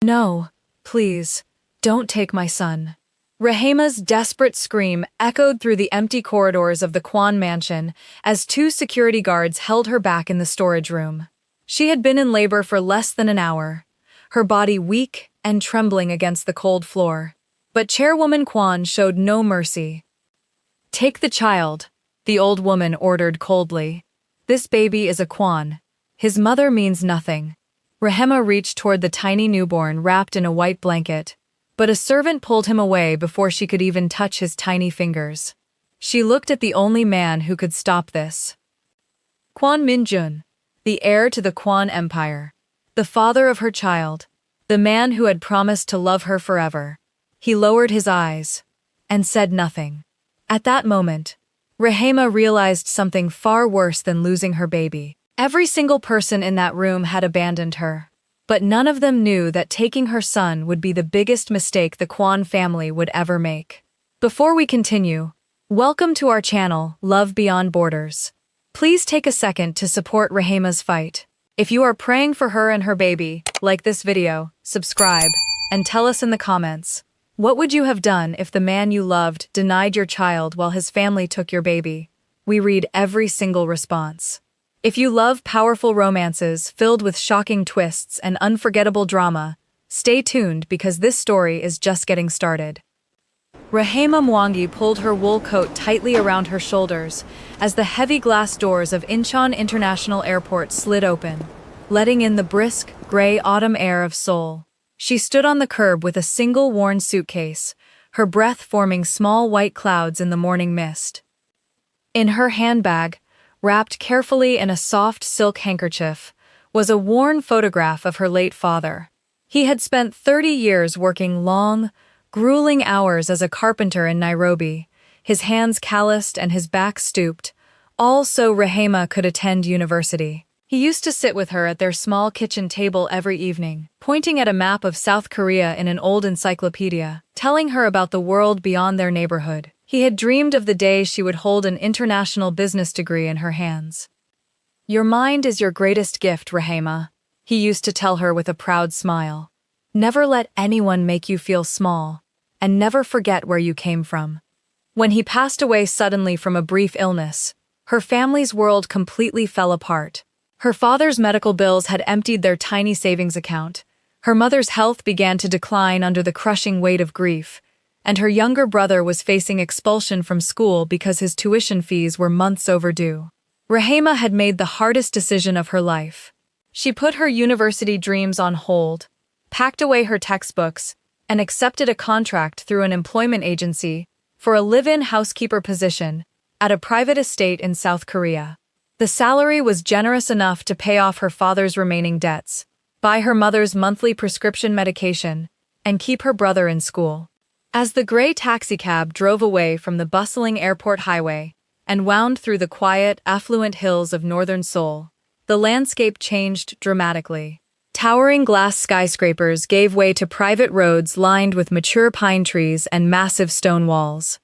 No, please, don't take my son. Rehema's desperate scream echoed through the empty corridors of the Kwon mansion as two security guards held her back in the storage room. She had been in labor for less than an hour, her body weak and trembling against the cold floor. But Chairwoman Kwon showed no mercy. "Take the child," the old woman ordered coldly. "This baby is a Kwon. His mother means nothing." Rehema reached toward the tiny newborn wrapped in a white blanket, but a servant pulled him away before she could even touch his tiny fingers. She looked at the only man who could stop this. Kwon Min-jun, the heir to the Kwon Empire, the father of her child, the man who had promised to love her forever. He lowered his eyes and said nothing. At that moment, Rehema realized something far worse than losing her baby. Every single person in that room had abandoned her, but none of them knew that taking her son would be the biggest mistake the Kwon family would ever make. Before we continue, welcome to our channel, Love Beyond Borders. Please take a second to support Rehema's fight. If you are praying for her and her baby, like this video, subscribe, and tell us in the comments, what would you have done if the man you loved denied your child while his family took your baby? We read every single response. If you love powerful romances filled with shocking twists and unforgettable drama, stay tuned because this story is just getting started. Rehema Mwangi pulled her wool coat tightly around her shoulders as the heavy glass doors of Incheon International Airport slid open, letting in the brisk, gray autumn air of Seoul. She stood on the curb with a single worn suitcase, her breath forming small white clouds in the morning mist. In her handbag, wrapped carefully in a soft silk handkerchief, was a worn photograph of her late father. He had spent 30 years working long, grueling hours as a carpenter in Nairobi, his hands calloused and his back stooped, all so Rehema could attend university. He used to sit with her at their small kitchen table every evening, pointing at a map of South Korea in an old encyclopedia, telling her about the world beyond their neighborhood. He had dreamed of the day she would hold an international business degree in her hands. "Your mind is your greatest gift, Rehema," he used to tell her with a proud smile. "Never let anyone make you feel small, and never forget where you came from." When he passed away suddenly from a brief illness, her family's world completely fell apart. Her father's medical bills had emptied their tiny savings account, her mother's health began to decline under the crushing weight of grief, and her younger brother was facing expulsion from school because his tuition fees were months overdue. Rehema had made the hardest decision of her life. She put her university dreams on hold, packed away her textbooks, and accepted a contract through an employment agency for a live-in housekeeper position at a private estate in South Korea. The salary was generous enough to pay off her father's remaining debts, buy her mother's monthly prescription medication, and keep her brother in school. As the gray taxicab drove away from the bustling airport highway and wound through the quiet, affluent hills of northern Seoul, the landscape changed dramatically. Towering glass skyscrapers gave way to private roads lined with mature pine trees and massive stone walls.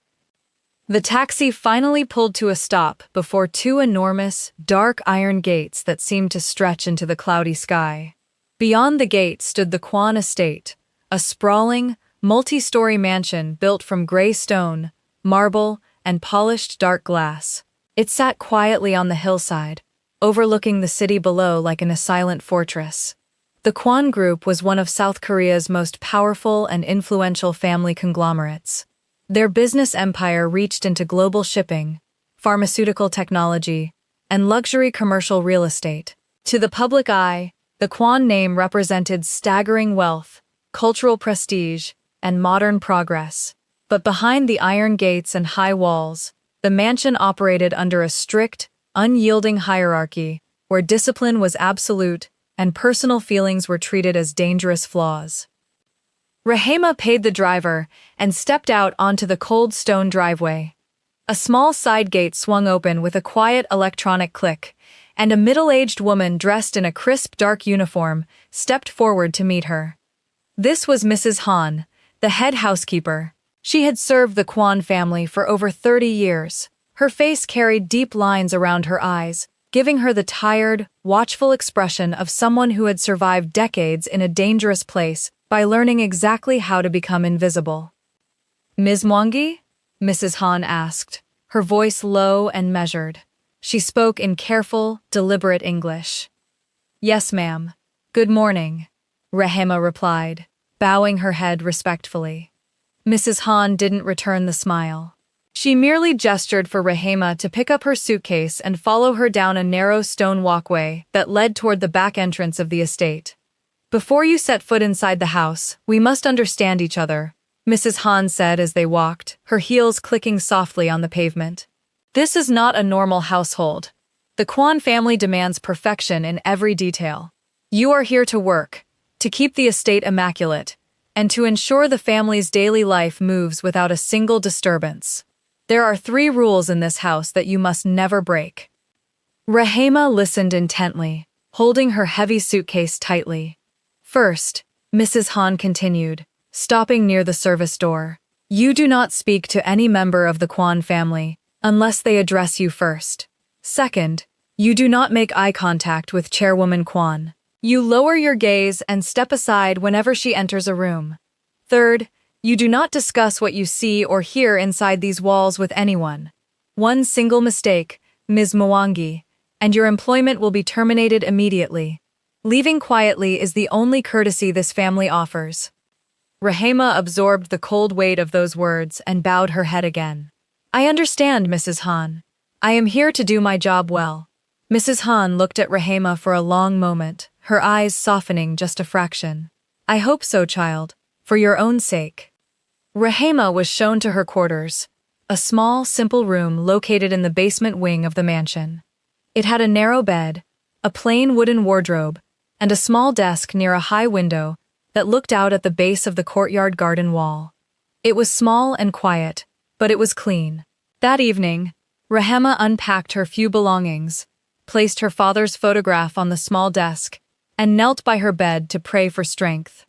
The taxi finally pulled to a stop before two enormous, dark iron gates that seemed to stretch into the cloudy sky. Beyond the gate stood the Kwon estate, a sprawling, multi-story mansion built from gray stone, marble, and polished dark glass. It sat quietly on the hillside, overlooking the city below like in a silent fortress. The Kwon Group was one of South Korea's most powerful and influential family conglomerates. Their business empire reached into global shipping, pharmaceutical technology, and luxury commercial real estate. To the public eye, the Kwon name represented staggering wealth, cultural prestige, and modern progress. But behind the iron gates and high walls, the mansion operated under a strict, unyielding hierarchy where discipline was absolute and personal feelings were treated as dangerous flaws. Rehema paid the driver and stepped out onto the cold stone driveway. A small side gate swung open with a quiet electronic click, and a middle-aged woman dressed in a crisp dark uniform stepped forward to meet her. This was Mrs. Han, the head housekeeper. She had served the Kwon family for over 30 years. Her face carried deep lines around her eyes, giving her the tired, watchful expression of someone who had survived decades in a dangerous place by learning exactly how to become invisible. Ms. Mwangi? Mrs. Han asked, her voice low and measured. She spoke in careful, deliberate English. Yes, ma'am. Good morning, Rehema replied, bowing her head respectfully. Mrs. Han didn't return the smile. She merely gestured for Rehema to pick up her suitcase and follow her down a narrow stone walkway that led toward the back entrance of the estate. Before you set foot inside the house, we must understand each other, Mrs. Han said as they walked, her heels clicking softly on the pavement. This is not a normal household. The Kwon family demands perfection in every detail. You are here to work, to keep the estate immaculate, and to ensure the family's daily life moves without a single disturbance. There are 3 rules in this house that you must never break. Rehema listened intently, holding her heavy suitcase tightly. First, Mrs. Han continued, stopping near the service door. You do not speak to any member of the Kwon family unless they address you first. Second, you do not make eye contact with Chairwoman Kwon. You lower your gaze and step aside whenever she enters a room. Third, you do not discuss what you see or hear inside these walls with anyone. One single mistake, Ms. Mwangi, and your employment will be terminated immediately. Leaving quietly is the only courtesy this family offers. Rehema absorbed the cold weight of those words and bowed her head again. I understand, Mrs. Han. I am here to do my job well. Mrs. Han looked at Rehema for a long moment, her eyes softening just a fraction. I hope so, child, for your own sake. Rehema was shown to her quarters, a small, simple room located in the basement wing of the mansion. It had a narrow bed, a plain wooden wardrobe, and a small desk near a high window that looked out at the base of the courtyard garden wall. It was small and quiet, but it was clean. That evening, Rehema unpacked her few belongings, placed her father's photograph on the small desk, and knelt by her bed to pray for strength.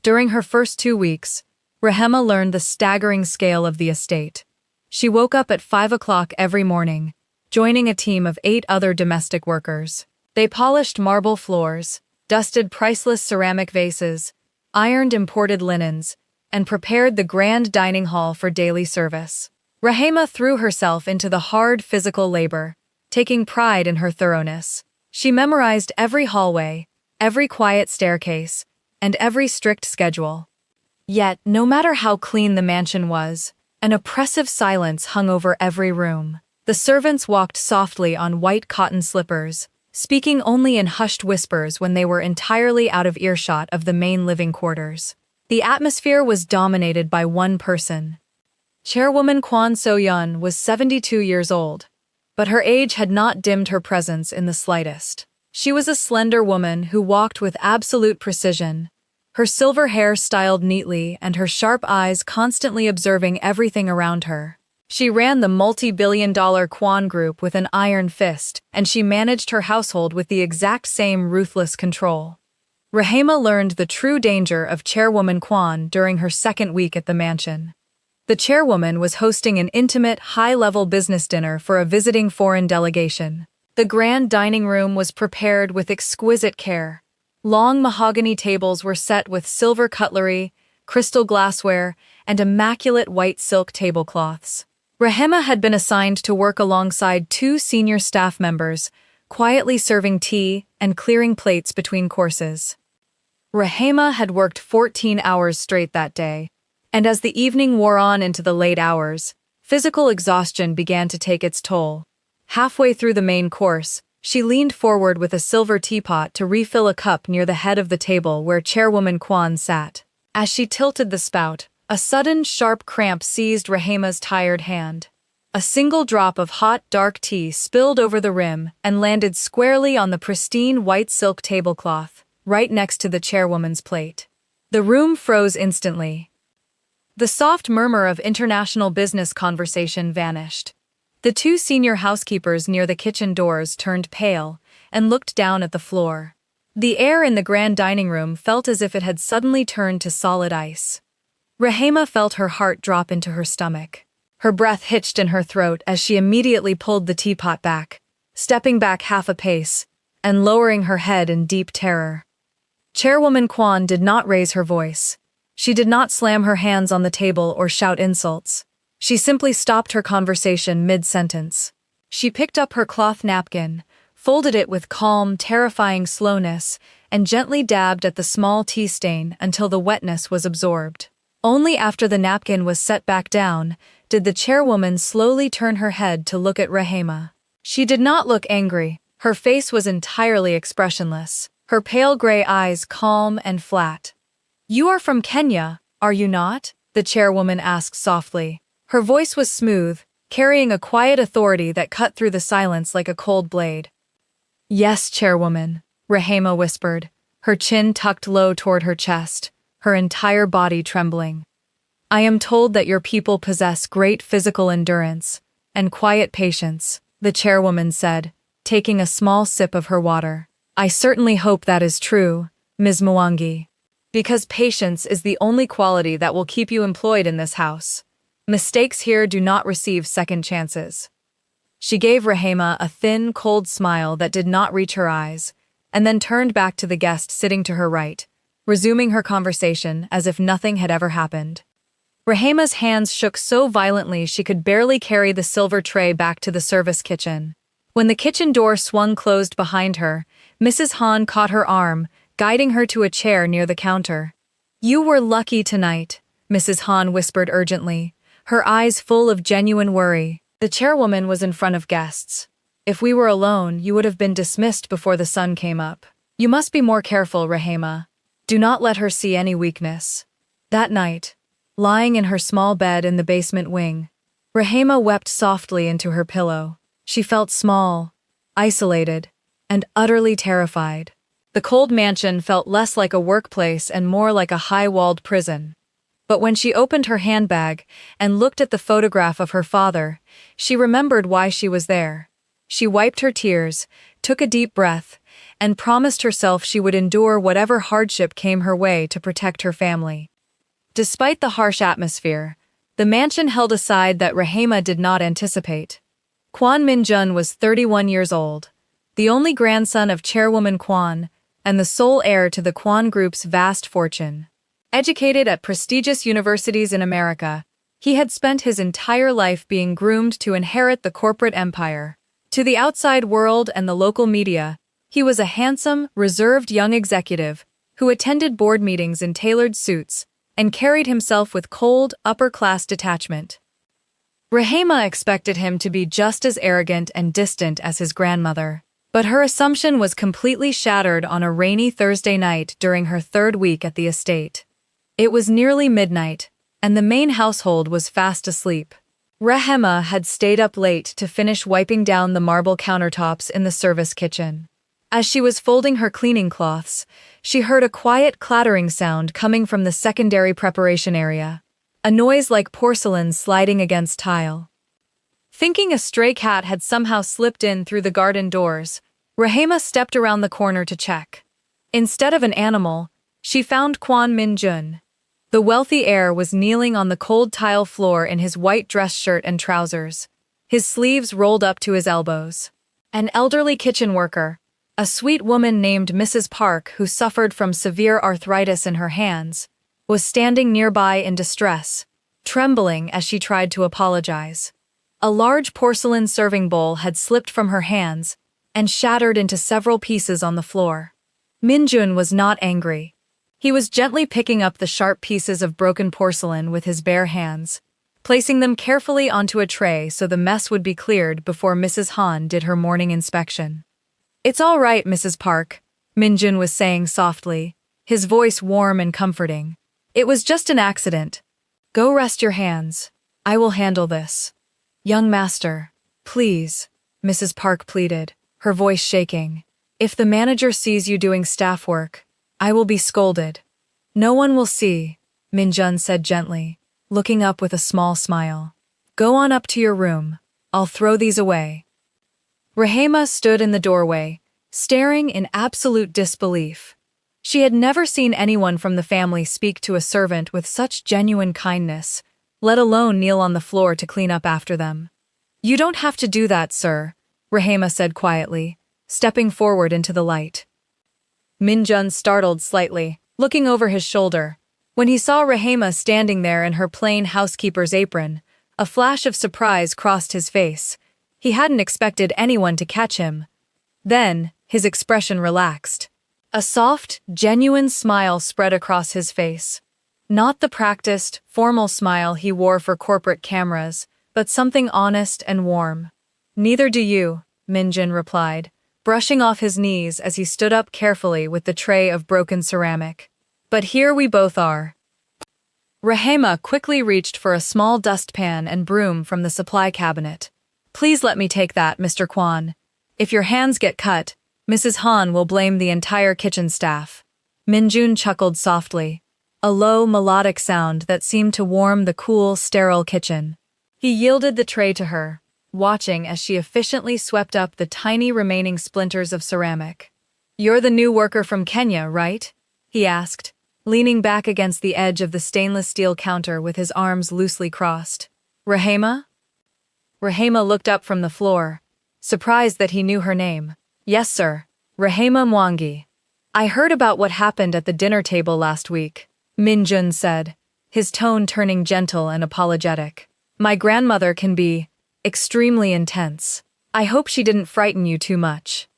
During her first 2 weeks, Rehema learned the staggering scale of the estate. She woke up at 5 o'clock every morning, joining a team of 8 other domestic workers. They polished marble floors, dusted priceless ceramic vases, ironed imported linens, and prepared the grand dining hall for daily service. Rehema threw herself into the hard physical labor, taking pride in her thoroughness. She memorized every hallway, every quiet staircase, and every strict schedule. Yet, no matter how clean the mansion was, an oppressive silence hung over every room. The servants walked softly on white cotton slippers, speaking only in hushed whispers when they were entirely out of earshot of the main living quarters. The atmosphere was dominated by one person. Chairwoman Kwon So-yeon was 72 years old, but her age had not dimmed her presence in the slightest. She was a slender woman who walked with absolute precision, her silver hair styled neatly and her sharp eyes constantly observing everything around her. She ran the multi-billion-dollar Kwon Group with an iron fist, and she managed her household with the exact same ruthless control. Rehema learned the true danger of Chairwoman Kwon during her second week at the mansion. The chairwoman was hosting an intimate, high-level business dinner for a visiting foreign delegation. The grand dining room was prepared with exquisite care. Long mahogany tables were set with silver cutlery, crystal glassware, and immaculate white silk tablecloths. Rehema had been assigned to work alongside 2 senior staff members, quietly serving tea and clearing plates between courses. Rehema had worked 14 hours straight that day, and as the evening wore on into the late hours, physical exhaustion began to take its toll. Halfway through the main course, she leaned forward with a silver teapot to refill a cup near the head of the table where Chairwoman Kwon sat. As she tilted the spout, a sudden, sharp cramp seized Rehema's tired hand. A single drop of hot, dark tea spilled over the rim and landed squarely on the pristine white silk tablecloth, right next to the chairwoman's plate. The room froze instantly. The soft murmur of international business conversation vanished. The 2 senior housekeepers near the kitchen doors turned pale and looked down at the floor. The air in the grand dining room felt as if it had suddenly turned to solid ice. Rehema felt her heart drop into her stomach. Her breath hitched in her throat as she immediately pulled the teapot back, stepping back half a pace and lowering her head in deep terror. Chairwoman Kwon did not raise her voice. She did not slam her hands on the table or shout insults. She simply stopped her conversation mid-sentence. She picked up her cloth napkin, folded it with calm, terrifying slowness, and gently dabbed at the small tea stain until the wetness was absorbed. Only after the napkin was set back down did the chairwoman slowly turn her head to look at Rehema. She did not look angry. Her face was entirely expressionless, her pale gray eyes calm and flat. "You are from Kenya, are you not?" the chairwoman asked softly. Her voice was smooth, carrying a quiet authority that cut through the silence like a cold blade. "Yes, chairwoman," Rehema whispered, her chin tucked low toward her chest, her entire body trembling. "I am told that your people possess great physical endurance and quiet patience," the chairwoman said, taking a small sip of her water. "I certainly hope that is true, Ms. Mwangi. Because patience is the only quality that will keep you employed in this house. Mistakes here do not receive second chances." She gave Rehema a thin, cold smile that did not reach her eyes, and then turned back to the guest sitting to her right, resuming her conversation as if nothing had ever happened. Rehema's hands shook so violently she could barely carry the silver tray back to the service kitchen. When the kitchen door swung closed behind her, Mrs. Han caught her arm, guiding her to a chair near the counter. "You were lucky tonight," Mrs. Han whispered urgently, her eyes full of genuine worry. The chairwoman was in front of guests. "If we were alone, you would have been dismissed before the sun came up. You must be more careful, Rehema. Do not let her see any weakness." That night, lying in her small bed in the basement wing, Rehema wept softly into her pillow. She felt small, isolated, and utterly terrified. The cold mansion felt less like a workplace and more like a high-walled prison. But when she opened her handbag and looked at the photograph of her father, she remembered why she was there. She wiped her tears, took a deep breath, and promised herself she would endure whatever hardship came her way to protect her family. Despite the harsh atmosphere, the mansion held a side that Rehema did not anticipate. Kwon Min-jun was 31 years old, the only grandson of Chairwoman Kwon, and the sole heir to the Kwon Group's vast fortune. Educated at prestigious universities in America, he had spent his entire life being groomed to inherit the corporate empire. To the outside world and the local media, he was a handsome, reserved young executive who attended board meetings in tailored suits and carried himself with cold, upper-class detachment. Rehema expected him to be just as arrogant and distant as his grandmother, but her assumption was completely shattered on a rainy Thursday night during her third week at the estate. It was nearly midnight, and the main household was fast asleep. Rehema had stayed up late to finish wiping down the marble countertops in the service kitchen. As she was folding her cleaning cloths, she heard a quiet clattering sound coming from the secondary preparation area, a noise like porcelain sliding against tile. Thinking a stray cat had somehow slipped in through the garden doors, Rehema stepped around the corner to check. Instead of an animal, she found Kwon Min-jun. The wealthy heir was kneeling on the cold tile floor in his white dress shirt and trousers, his sleeves rolled up to his elbows. An elderly kitchen worker, a sweet woman named Mrs. Park who suffered from severe arthritis in her hands, was standing nearby in distress, trembling as she tried to apologize. A large porcelain serving bowl had slipped from her hands and shattered into several pieces on the floor. Min-jun was not angry. He was gently picking up the sharp pieces of broken porcelain with his bare hands, placing them carefully onto a tray so the mess would be cleared before Mrs. Han did her morning inspection. "It's all right, Mrs. Park," Min-jun was saying softly, his voice warm and comforting. "It was just an accident. Go rest your hands. I will handle this." "Young master, please," Mrs. Park pleaded, her voice shaking. "If the manager sees you doing staff work, I will be scolded." "No one will see," Min-jun said gently, looking up with a small smile. "Go on up to your room. I'll throw these away." Rehema stood in the doorway, staring in absolute disbelief. She had never seen anyone from the family speak to a servant with such genuine kindness, let alone kneel on the floor to clean up after them. "You don't have to do that, sir," Rehema said quietly, stepping forward into the light. Min-jun startled slightly, looking over his shoulder. When he saw Rehema standing there in her plain housekeeper's apron, a flash of surprise crossed his face. He hadn't expected anyone to catch him. Then, his expression relaxed. A soft, genuine smile spread across his face. Not the practiced, formal smile he wore for corporate cameras, but something honest and warm. "Neither do you," Min-jun replied, brushing off his knees as he stood up carefully with the tray of broken ceramic. "But here we both are." Rehema quickly reached for a small dustpan and broom from the supply cabinet. "Please let me take that, Mr. Kwon. If your hands get cut, Mrs. Han will blame the entire kitchen staff." Min-jun chuckled softly, a low, melodic sound that seemed to warm the cool, sterile kitchen. He yielded the tray to her, watching as she efficiently swept up the tiny remaining splinters of ceramic. "You're the new worker from Kenya, right?" he asked, leaning back against the edge of the stainless steel counter with his arms loosely crossed. "Rehema?" Rehema looked up from the floor, surprised that he knew her name. "Yes, sir. Rehema Mwangi." "I heard about what happened at the dinner table last week," Min-jun said, his tone turning gentle and apologetic. "My grandmother can be extremely intense. I hope she didn't frighten you too much."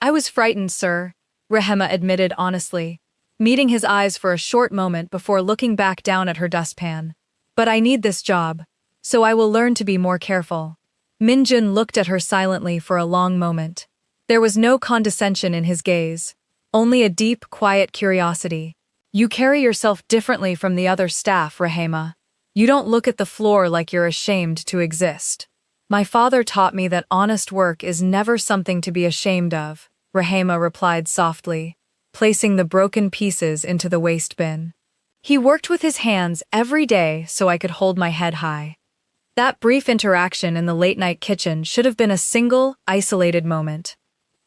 "I was frightened, sir," Rehema admitted honestly, meeting his eyes for a short moment before looking back down at her dustpan. "But I need this job, so I will learn to be more careful." Min-jun looked at her silently for a long moment. There was no condescension in his gaze, only a deep, quiet curiosity. "You carry yourself differently from the other staff, Rehema. You don't look at the floor like you're ashamed to exist." "My father taught me that honest work is never something to be ashamed of," Rehema replied softly, placing the broken pieces into the waste bin. "He worked with his hands every day so I could hold my head high." That brief interaction in the late-night kitchen should have been a single, isolated moment.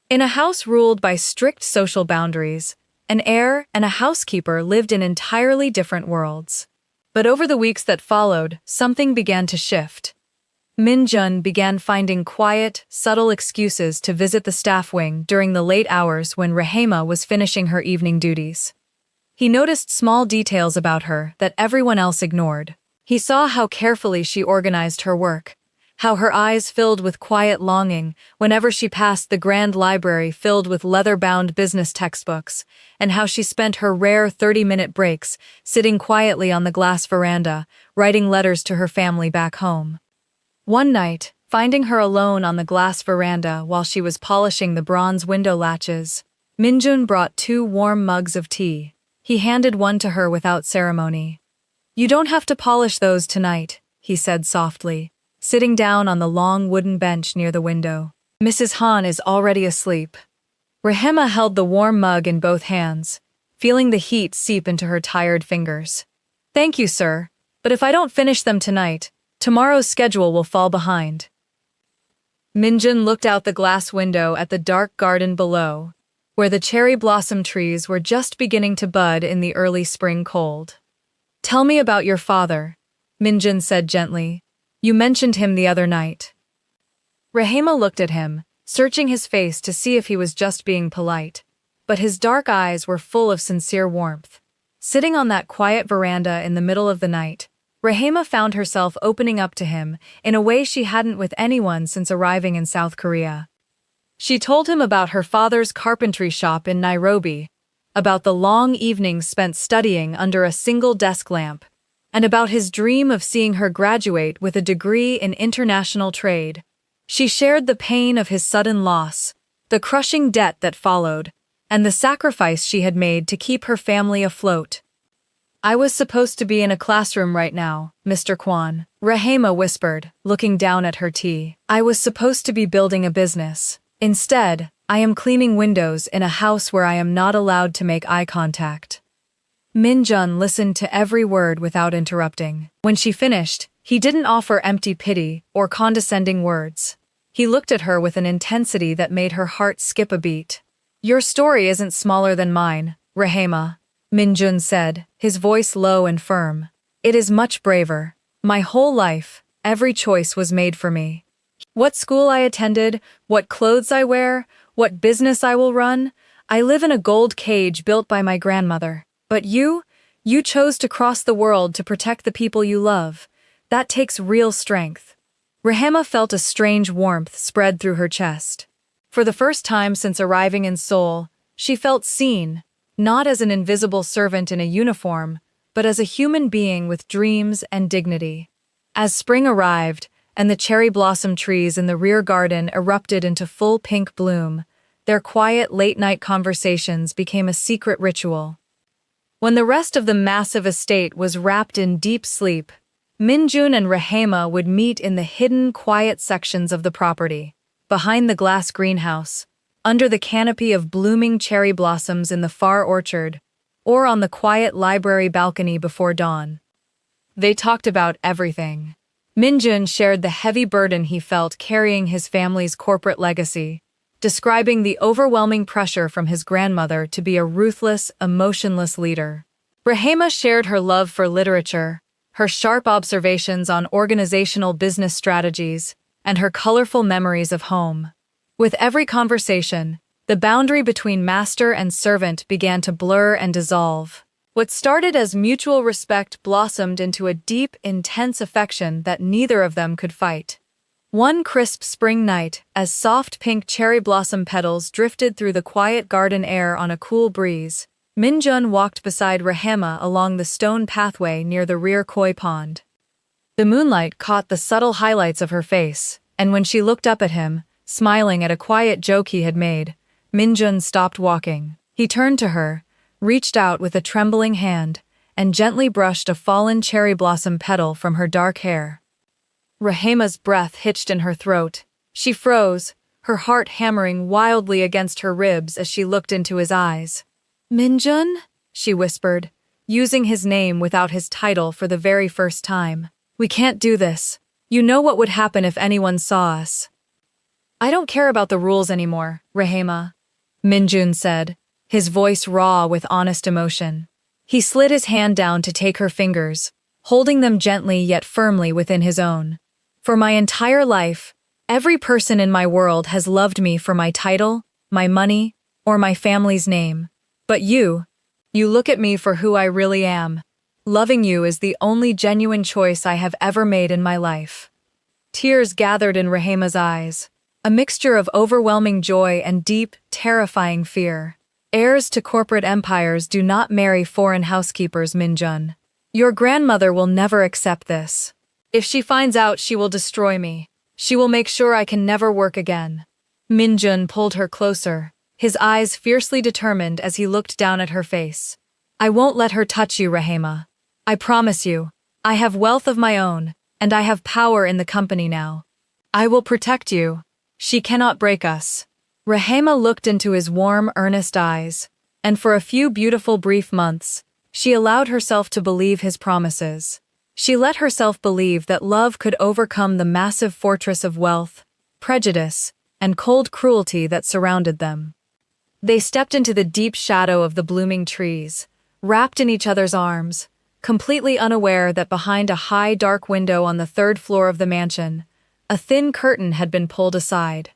In a house ruled by strict social boundaries, an heir and a housekeeper lived in entirely different worlds. But over the weeks that followed, something began to shift. Min-jun began finding quiet, subtle excuses to visit the staff wing during the late hours when Rehema was finishing her evening duties. He noticed small details about her that everyone else ignored. He saw how carefully she organized her work, how her eyes filled with quiet longing whenever she passed the grand library filled with leather-bound business textbooks, and how she spent her rare 30-minute breaks sitting quietly on the glass veranda, writing letters to her family back home. One night, finding her alone on the glass veranda while she was polishing the bronze window latches, Min-jun brought 2 warm mugs of tea. He handed one to her without ceremony. "You don't have to polish those tonight," he said softly, sitting down on the long wooden bench near the window. "Mrs. Han is already asleep." Rehema held the warm mug in both hands, feeling the heat seep into her tired fingers. "Thank you, sir, but if I don't finish them tonight, tomorrow's schedule will fall behind." Min-jun looked out the glass window at the dark garden below, where the cherry blossom trees were just beginning to bud in the early spring cold. "Tell me about your father," Min-jun said gently. "You mentioned him the other night." Rehema looked at him, searching his face to see if he was just being polite, but his dark eyes were full of sincere warmth. Sitting on that quiet veranda in the middle of the night, Rehema found herself opening up to him in a way she hadn't with anyone since arriving in South Korea. She told him about her father's carpentry shop in Nairobi, about the long evenings spent studying under a single desk lamp, and about his dream of seeing her graduate with a degree in international trade. She shared the pain of his sudden loss, the crushing debt that followed, and the sacrifice she had made to keep her family afloat. "I was supposed to be in a classroom right now, Mr. Kwon," Rehema whispered, looking down at her tea. "I was supposed to be building a business. Instead, I am cleaning windows in a house where I am not allowed to make eye contact." Min-jun listened to every word without interrupting. When she finished, he didn't offer empty pity or condescending words. He looked at her with an intensity that made her heart skip a beat. "Your story isn't smaller than mine, Rehema," Min-jun said, his voice low and firm. "It is much braver. My whole life, every choice was made for me. What school I attended, what clothes I wear, what business I will run, I live in a gold cage built by my grandmother. But you chose to cross the world to protect the people you love. That takes real strength. Rehema felt a strange warmth spread through her chest. For the first time since arriving in Seoul, she felt seen, not as an invisible servant in a uniform, but as a human being with dreams and dignity. As spring arrived, and the cherry blossom trees in the rear garden erupted into full pink bloom, their quiet late-night conversations became a secret ritual. When the rest of the massive estate was wrapped in deep sleep, Min-jun and Rehema would meet in the hidden, quiet sections of the property, behind the glass greenhouse, under the canopy of blooming cherry blossoms in the far orchard, or on the quiet library balcony before dawn. They talked about everything. Min-jun shared the heavy burden he felt carrying his family's corporate legacy, describing the overwhelming pressure from his grandmother to be a ruthless, emotionless leader. Rehema shared her love for literature, her sharp observations on organizational business strategies, and her colorful memories of home. With every conversation, the boundary between master and servant began to blur and dissolve. What started as mutual respect blossomed into a deep, intense affection that neither of them could fight. One crisp spring night, as soft pink cherry blossom petals drifted through the quiet garden air on a cool breeze, Min-jun walked beside Rehema along the stone pathway near the rear koi pond. The moonlight caught the subtle highlights of her face, and when she looked up at him, smiling at a quiet joke he had made, Min-jun stopped walking. He turned to her, reached out with a trembling hand, and gently brushed a fallen cherry blossom petal from her dark hair. Rehema's breath hitched in her throat. She froze, her heart hammering wildly against her ribs as she looked into his eyes. "Min-jun?" she whispered, using his name without his title for the very first time. "We can't do this. You know what would happen if anyone saw us." "I don't care about the rules anymore, Rehema," Min-jun said, his voice raw with honest emotion. He slid his hand down to take her fingers, holding them gently yet firmly within his own. "For my entire life, every person in my world has loved me for my title, my money, or my family's name. But you look at me for who I really am. Loving you is the only genuine choice I have ever made in my life." Tears gathered in Rehema's eyes, a mixture of overwhelming joy and deep, terrifying fear. "Heirs to corporate empires do not marry foreign housekeepers, Min-jun. Your grandmother will never accept this. If she finds out, she will destroy me. She will make sure I can never work again." Min-jun pulled her closer, his eyes fiercely determined as he looked down at her face. "I won't let her touch you, Rehema. I promise you. I have wealth of my own, and I have power in the company now. I will protect you. She cannot break us." Rehema looked into his warm, earnest eyes, and for a few beautiful brief months, she allowed herself to believe his promises. She let herself believe that love could overcome the massive fortress of wealth, prejudice, and cold cruelty that surrounded them. They stepped into the deep shadow of the blooming trees, wrapped in each other's arms, completely unaware that behind a high, dark window on the third floor of the mansion, a thin curtain had been pulled aside.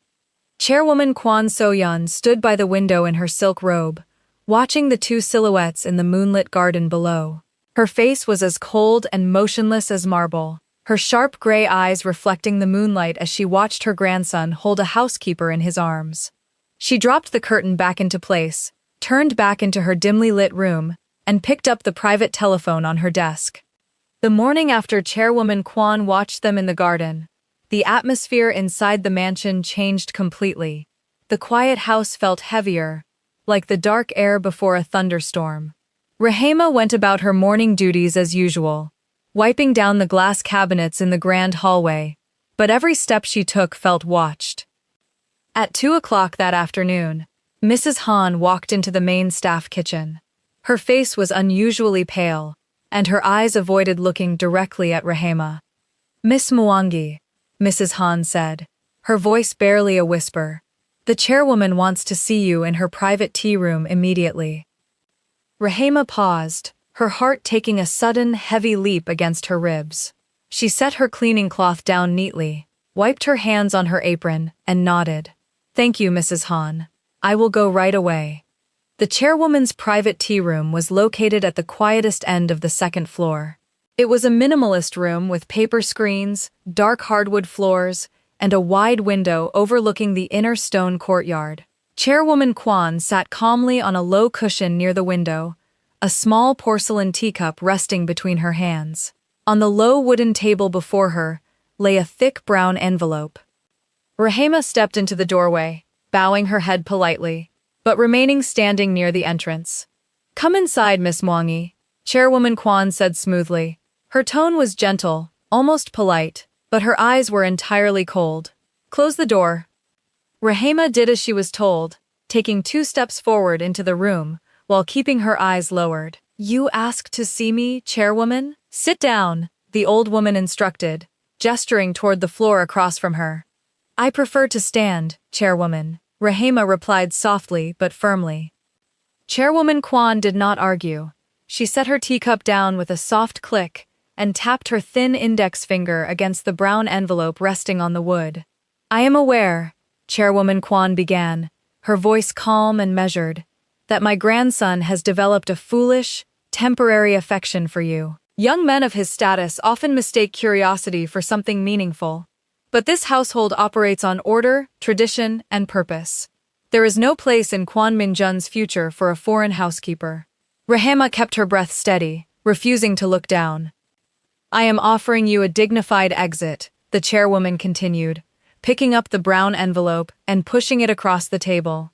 Chairwoman Kwon So-yeon stood by the window in her silk robe, watching the two silhouettes in the moonlit garden below. Her face was as cold and motionless as marble, her sharp gray eyes reflecting the moonlight as she watched her grandson hold a housekeeper in his arms. She dropped the curtain back into place, turned back into her dimly lit room, and picked up the private telephone on her desk. The morning after Chairwoman Kwon watched them in the garden, the atmosphere inside the mansion changed completely. The quiet house felt heavier, like the dark air before a thunderstorm. Rehema went about her morning duties as usual, wiping down the glass cabinets in the grand hallway, but every step she took felt watched. At 2 o'clock that afternoon, Mrs. Han walked into the main staff kitchen. Her face was unusually pale, and her eyes avoided looking directly at Rehema. "Miss Mwangi," Mrs. Han said, her voice barely a whisper, "the chairwoman wants to see you in her private tea room immediately." Rehema paused, her heart taking a sudden, heavy leap against her ribs. She set her cleaning cloth down neatly, wiped her hands on her apron, and nodded. "Thank you, Mrs. Han. I will go right away." The chairwoman's private tea room was located at the quietest end of the second floor. It was a minimalist room with paper screens, dark hardwood floors, and a wide window overlooking the inner stone courtyard. Chairwoman Kwon sat calmly on a low cushion near the window, a small porcelain teacup resting between her hands. On the low wooden table before her lay a thick brown envelope. Rehema stepped into the doorway, bowing her head politely, but remaining standing near the entrance. "Come inside, Miss Mwangi," Chairwoman Kwon said smoothly. Her tone was gentle, almost polite, but her eyes were entirely cold. "Close the door." Rehema did as she was told, taking 2 steps forward into the room while keeping her eyes lowered. "You asked to see me, Chairwoman? Sit down," the old woman instructed, gesturing toward the floor across from her. "I prefer to stand, Chairwoman," Rehema replied softly but firmly. Chairwoman Kwon did not argue. She set her teacup down with a soft click and tapped her thin index finger against the brown envelope resting on the wood. "I am aware," Chairwoman Kwon began, her voice calm and measured, "that my grandson has developed a foolish, temporary affection for you. Young men of his status often mistake curiosity for something meaningful. But this household operates on order, tradition, and purpose. There is no place in Kwon Min-jun's future for a foreign housekeeper." Rehema kept her breath steady, refusing to look down. "I am offering you a dignified exit," the chairwoman continued, picking up the brown envelope and pushing it across the table.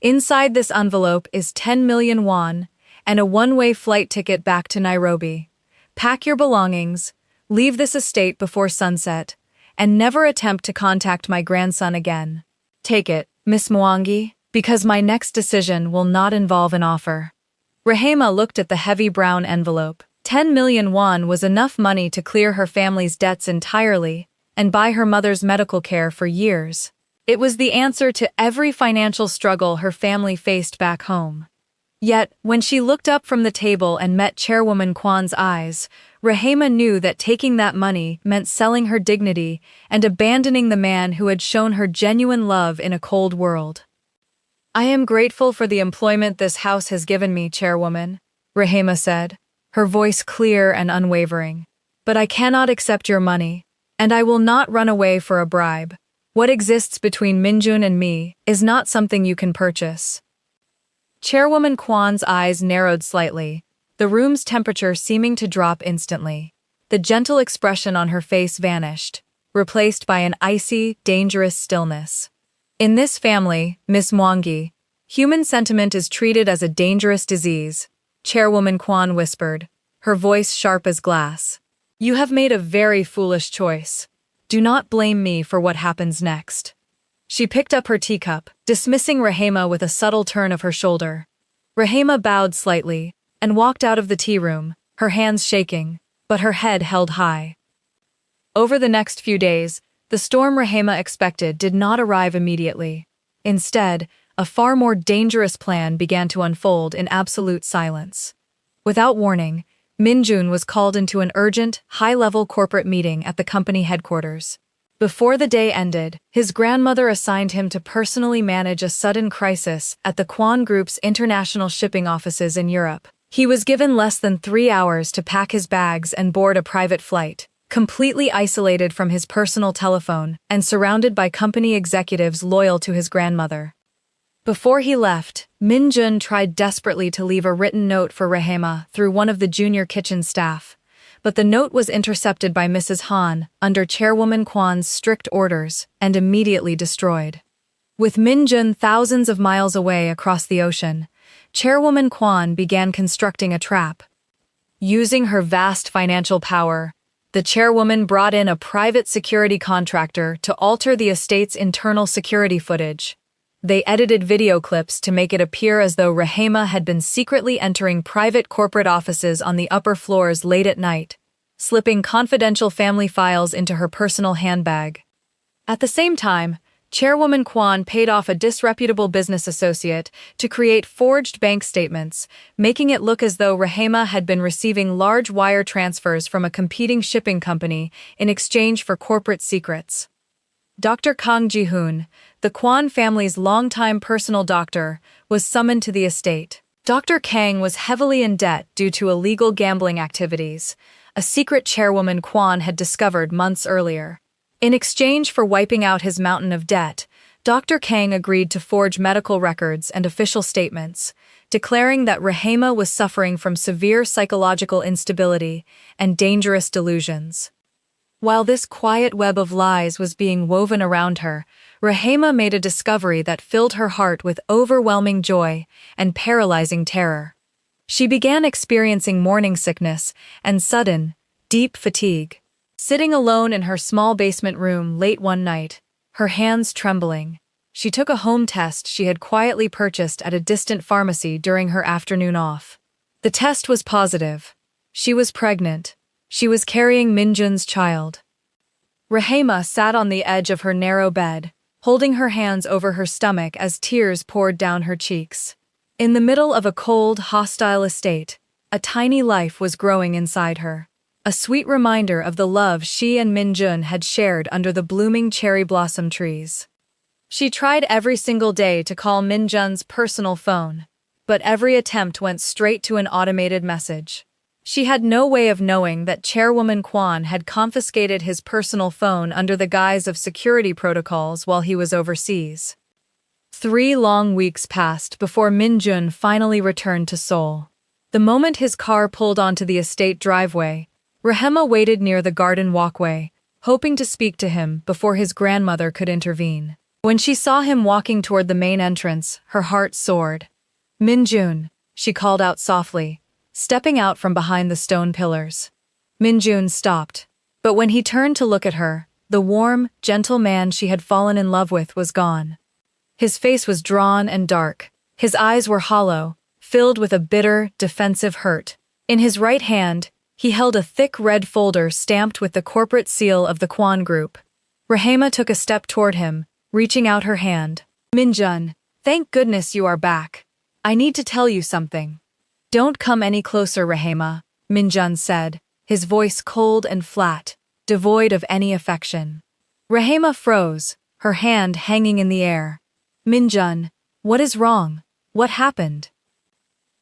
"Inside this envelope is 10 million won and a one-way flight ticket back to Nairobi. Pack your belongings, leave this estate before sunset, and never attempt to contact my grandson again. Take it, Miss Mwangi, because my next decision will not involve an offer." Rehema looked at the heavy brown envelope. 10 million won was enough money to clear her family's debts entirely and buy her mother's medical care for years. It was the answer to every financial struggle her family faced back home. Yet, when she looked up from the table and met Chairwoman Kwon's eyes, Rehema knew that taking that money meant selling her dignity and abandoning the man who had shown her genuine love in a cold world. "I am grateful for the employment this house has given me, Chairwoman," Rehema said, her voice clear and unwavering. "But I cannot accept your money, and I will not run away for a bribe. What exists between Min-jun and me is not something you can purchase." Chairwoman Kwon's eyes narrowed slightly, the room's temperature seeming to drop instantly. The gentle expression on her face vanished, replaced by an icy, dangerous stillness. "In this family, Miss Mwangi, human sentiment is treated as a dangerous disease," Chairwoman Kwon whispered, her voice sharp as glass. "You have made a very foolish choice. Do not blame me for what happens next." She picked up her teacup, dismissing Rehema with a subtle turn of her shoulder. Rehema bowed slightly and walked out of the tea room, her hands shaking, but her head held high. Over the next few days, the storm Rehema expected did not arrive immediately. Instead, a far more dangerous plan began to unfold in absolute silence. Without warning, Min-jun was called into an urgent, high-level corporate meeting at the company headquarters. Before the day ended, his grandmother assigned him to personally manage a sudden crisis at the Kwon Group's international shipping offices in Europe. He was given less than 3 hours to pack his bags and board a private flight, completely isolated from his personal telephone and surrounded by company executives loyal to his grandmother. Before he left, Min-jun tried desperately to leave a written note for Rehema through one of the junior kitchen staff, but the note was intercepted by Mrs. Han under Chairwoman Kwon's strict orders and immediately destroyed. With Min-jun thousands of miles away across the ocean, Chairwoman Kwon began constructing a trap. Using her vast financial power, the chairwoman brought in a private security contractor to alter the estate's internal security footage. They edited video clips to make it appear as though Rehema had been secretly entering private corporate offices on the upper floors late at night, slipping confidential family files into her personal handbag. At the same time, Chairwoman Kwon paid off a disreputable business associate to create forged bank statements, making it look as though Rehema had been receiving large wire transfers from a competing shipping company in exchange for corporate secrets. Dr. Kang Ji-hoon, the Kwon family's longtime personal doctor, was summoned to the estate. Dr. Kang was heavily in debt due to illegal gambling activities, a secret chairwoman Kwon had discovered months earlier. In exchange for wiping out his mountain of debt, Dr. Kang agreed to forge medical records and official statements, declaring that Rehema was suffering from severe psychological instability and dangerous delusions. While this quiet web of lies was being woven around her, Rehema made a discovery that filled her heart with overwhelming joy and paralyzing terror. She began experiencing morning sickness and sudden, deep fatigue. Sitting alone in her small basement room late one night, her hands trembling, she took a home test she had quietly purchased at a distant pharmacy during her afternoon off. The test was positive. She was pregnant. She was carrying Min-jun's child. Rehema sat on the edge of her narrow bed, holding her hands over her stomach as tears poured down her cheeks. In the middle of a cold, hostile estate, a tiny life was growing inside her. A sweet reminder of the love she and Min-jun had shared under the blooming cherry blossom trees. She tried every single day to call Min-jun's personal phone, but every attempt went straight to an automated message. She had no way of knowing that Chairwoman Kwon had confiscated his personal phone under the guise of security protocols while he was overseas. 3 long weeks passed before Min-jun finally returned to Seoul. The moment his car pulled onto the estate driveway, Rehema waited near the garden walkway, hoping to speak to him before his grandmother could intervene. When she saw him walking toward the main entrance, her heart soared. "Min-jun," she called out softly, stepping out from behind the stone pillars. Min-jun stopped, but when he turned to look at her, the warm, gentle man she had fallen in love with was gone. His face was drawn and dark. His eyes were hollow, filled with a bitter, defensive hurt. In his right hand, he held a thick red folder stamped with the corporate seal of the Kwon Group. Rehema took a step toward him, reaching out her hand. "Min-jun, thank goodness you are back. I need to tell you something." "Don't come any closer, Rehema," Min-jun said, his voice cold and flat, devoid of any affection. Rehema froze, her hand hanging in the air. "Min-jun, what is wrong? What happened?"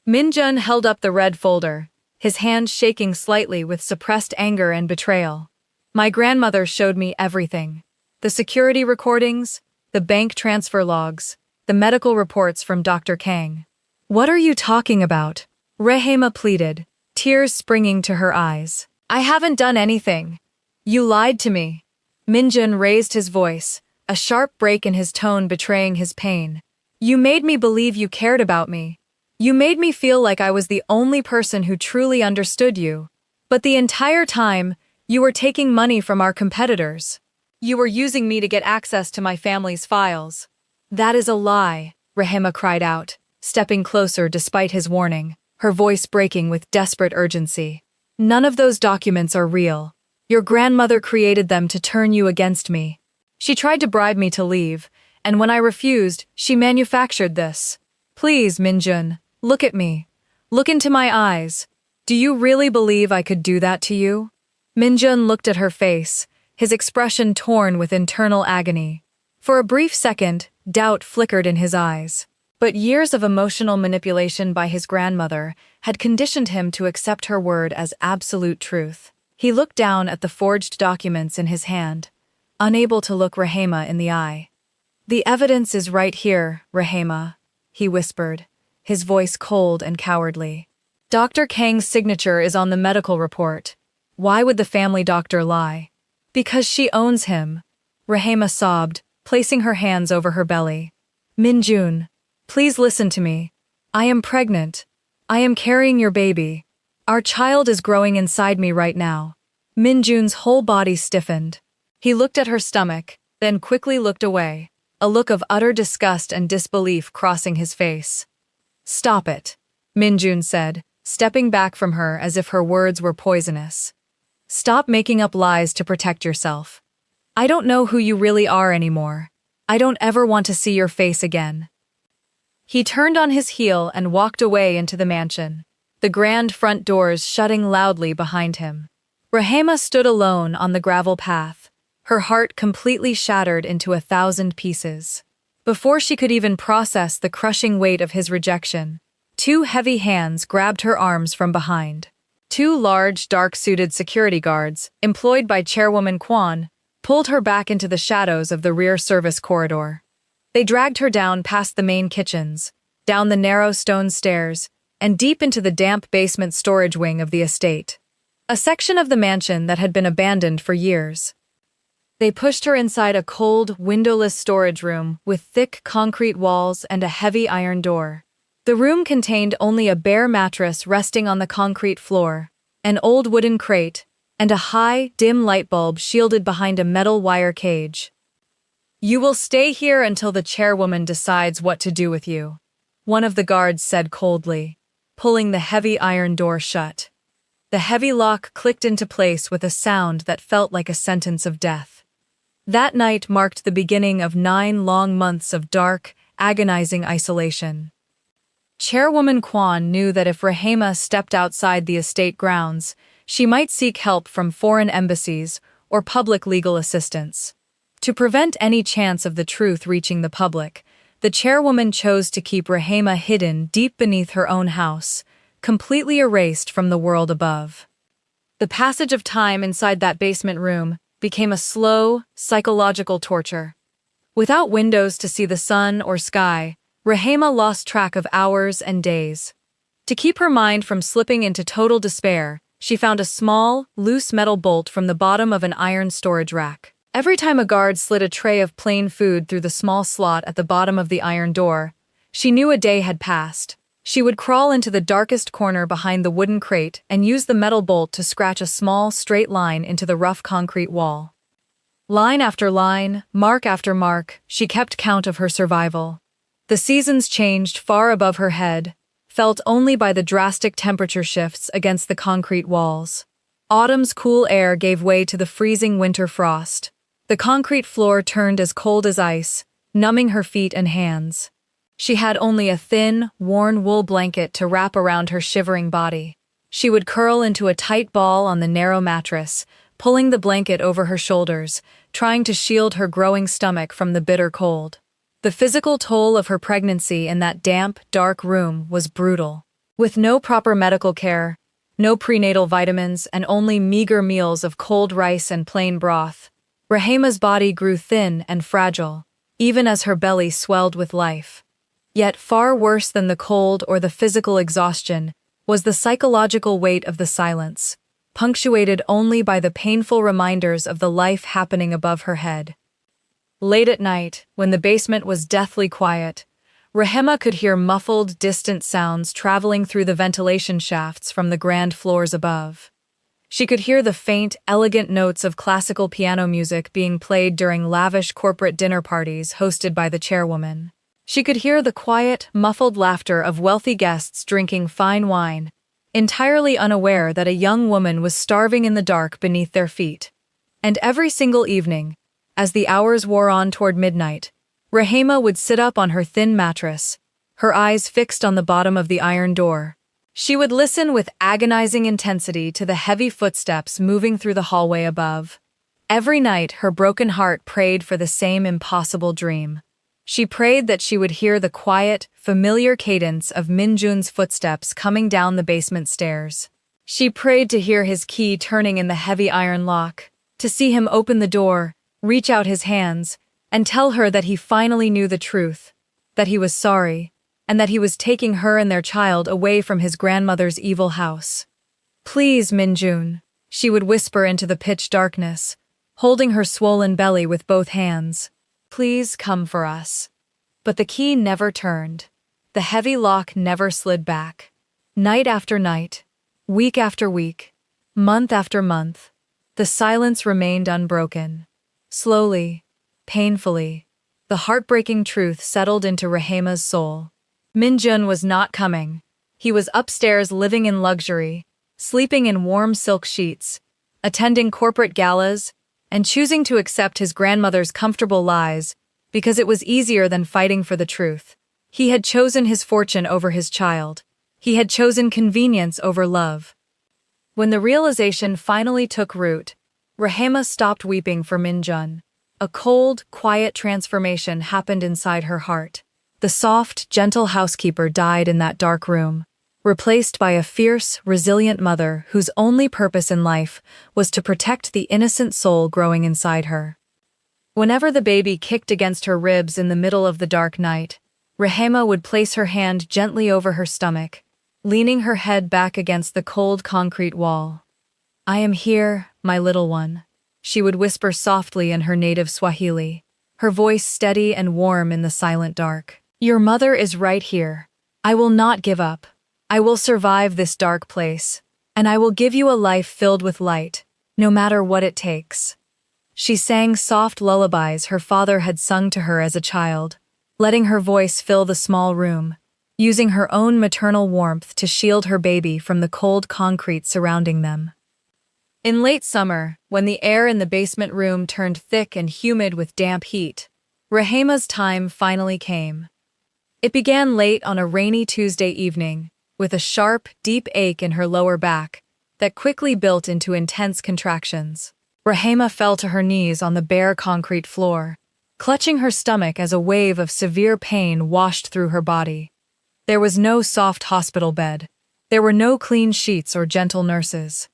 Min-jun held up the red folder, his hand shaking slightly with suppressed anger and betrayal. "My grandmother showed me everything. The security recordings, the bank transfer logs, the medical reports from Dr. Kang." "What are you talking about?" Rehema pleaded, tears springing to her eyes. "I haven't done anything. You lied to me." Min-jun raised his voice, a sharp break in his tone betraying his pain. "You made me believe you cared about me. You made me feel like I was the only person who truly understood you. But the entire time, you were taking money from our competitors. You were using me to get access to my family's files." "That is a lie," Rehema cried out, stepping closer despite his warning, her voice breaking with desperate urgency. "None of those documents are real. Your grandmother created them to turn you against me. She tried to bribe me to leave, and when I refused, she manufactured this. Please, Min-jun, look at me. Look into my eyes. Do you really believe I could do that to you?" Min-jun looked at her face, his expression torn with internal agony. For a brief second, doubt flickered in his eyes. But years of emotional manipulation by his grandmother had conditioned him to accept her word as absolute truth. He looked down at the forged documents in his hand, unable to look Rehema in the eye. "The evidence is right here, Rehema," he whispered, his voice cold and cowardly. "Dr. Kang's signature is on the medical report. Why would the family doctor lie?" "Because she owns him," Rehema sobbed, placing her hands over her belly. "Min-jun, please listen to me. I am pregnant. I am carrying your baby. Our child is growing inside me right now." Min-jun's whole body stiffened. He looked at her stomach, then quickly looked away, a look of utter disgust and disbelief crossing his face. "Stop it," Min-jun said, stepping back from her as if her words were poisonous. "Stop making up lies to protect yourself. I don't know who you really are anymore. I don't ever want to see your face again." He turned on his heel and walked away into the mansion, the grand front doors shutting loudly behind him. Rehema stood alone on the gravel path, her heart completely shattered into 1,000 pieces. Before she could even process the crushing weight of his rejection, two heavy hands grabbed her arms from behind. Two large, dark-suited security guards, employed by Chairwoman Kwon, pulled her back into the shadows of the rear service corridor. They dragged her down past the main kitchens, down the narrow stone stairs, and deep into the damp basement storage wing of the estate, a section of the mansion that had been abandoned for years. They pushed her inside a cold, windowless storage room with thick concrete walls and a heavy iron door. The room contained only a bare mattress resting on the concrete floor, an old wooden crate, and a high, dim light bulb shielded behind a metal wire cage. "You will stay here until the chairwoman decides what to do with you," one of the guards said coldly, pulling the heavy iron door shut. The heavy lock clicked into place with a sound that felt like a sentence of death. That night marked the beginning of 9 long months of dark, agonizing isolation. Chairwoman Kwon knew that if Rehema stepped outside the estate grounds, she might seek help from foreign embassies or public legal assistance. To prevent any chance of the truth reaching the public, the chairwoman chose to keep Rehema hidden deep beneath her own house, completely erased from the world above. The passage of time inside that basement room became a slow, psychological torture. Without windows to see the sun or sky, Rehema lost track of hours and days. To keep her mind from slipping into total despair, she found a small, loose metal bolt from the bottom of an iron storage rack. Every time a guard slid a tray of plain food through the small slot at the bottom of the iron door, she knew a day had passed. She would crawl into the darkest corner behind the wooden crate and use the metal bolt to scratch a small, straight line into the rough concrete wall. Line after line, mark after mark, she kept count of her survival. The seasons changed far above her head, felt only by the drastic temperature shifts against the concrete walls. Autumn's cool air gave way to the freezing winter frost. The concrete floor turned as cold as ice, numbing her feet and hands. She had only a thin, worn wool blanket to wrap around her shivering body. She would curl into a tight ball on the narrow mattress, pulling the blanket over her shoulders, trying to shield her growing stomach from the bitter cold. The physical toll of her pregnancy in that damp, dark room was brutal. With no proper medical care, no prenatal vitamins, and only meager meals of cold rice and plain broth, Rehema's body grew thin and fragile, even as her belly swelled with life. Yet far worse than the cold or the physical exhaustion was the psychological weight of the silence, punctuated only by the painful reminders of the life happening above her head. Late at night, when the basement was deathly quiet, Rehema could hear muffled, distant sounds traveling through the ventilation shafts from the grand floors above. She could hear the faint, elegant notes of classical piano music being played during lavish corporate dinner parties hosted by the chairwoman. She could hear the quiet, muffled laughter of wealthy guests drinking fine wine, entirely unaware that a young woman was starving in the dark beneath their feet. And every single evening, as the hours wore on toward midnight, Rehema would sit up on her thin mattress, her eyes fixed on the bottom of the iron door. She would listen with agonizing intensity to the heavy footsteps moving through the hallway above. Every night, her broken heart prayed for the same impossible dream. She prayed that she would hear the quiet, familiar cadence of Min-jun's footsteps coming down the basement stairs. She prayed to hear his key turning in the heavy iron lock, to see him open the door, reach out his hands, and tell her that he finally knew the truth, that he was sorry, and that he was taking her and their child away from his grandmother's evil house. "Please, Min-jun," she would whisper into the pitch darkness, holding her swollen belly with both hands. "Please come for us." But the key never turned. The heavy lock never slid back. Night after night, week after week, month after month, the silence remained unbroken. Slowly, painfully, the heartbreaking truth settled into Rehema's soul. Min-jun was not coming. He was upstairs living in luxury, sleeping in warm silk sheets, attending corporate galas, and choosing to accept his grandmother's comfortable lies because it was easier than fighting for the truth. He had chosen his fortune over his child. He had chosen convenience over love. When the realization finally took root, Rehema stopped weeping for Min-jun. A cold, quiet transformation happened inside her heart. The soft, gentle housekeeper died in that dark room, replaced by a fierce, resilient mother whose only purpose in life was to protect the innocent soul growing inside her. Whenever the baby kicked against her ribs in the middle of the dark night, Rehema would place her hand gently over her stomach, leaning her head back against the cold concrete wall. "I am here, my little one," she would whisper softly in her native Swahili, her voice steady and warm in the silent dark. "Your mother is right here. I will not give up. I will survive this dark place, and I will give you a life filled with light, no matter what it takes." She sang soft lullabies her father had sung to her as a child, letting her voice fill the small room, using her own maternal warmth to shield her baby from the cold concrete surrounding them. In late summer, when the air in the basement room turned thick and humid with damp heat, Rehema's time finally came. It began late on a rainy Tuesday evening, with a sharp, deep ache in her lower back that quickly built into intense contractions. Rehema fell to her knees on the bare concrete floor, clutching her stomach as a wave of severe pain washed through her body. There was no soft hospital bed. There were no clean sheets or gentle nurses.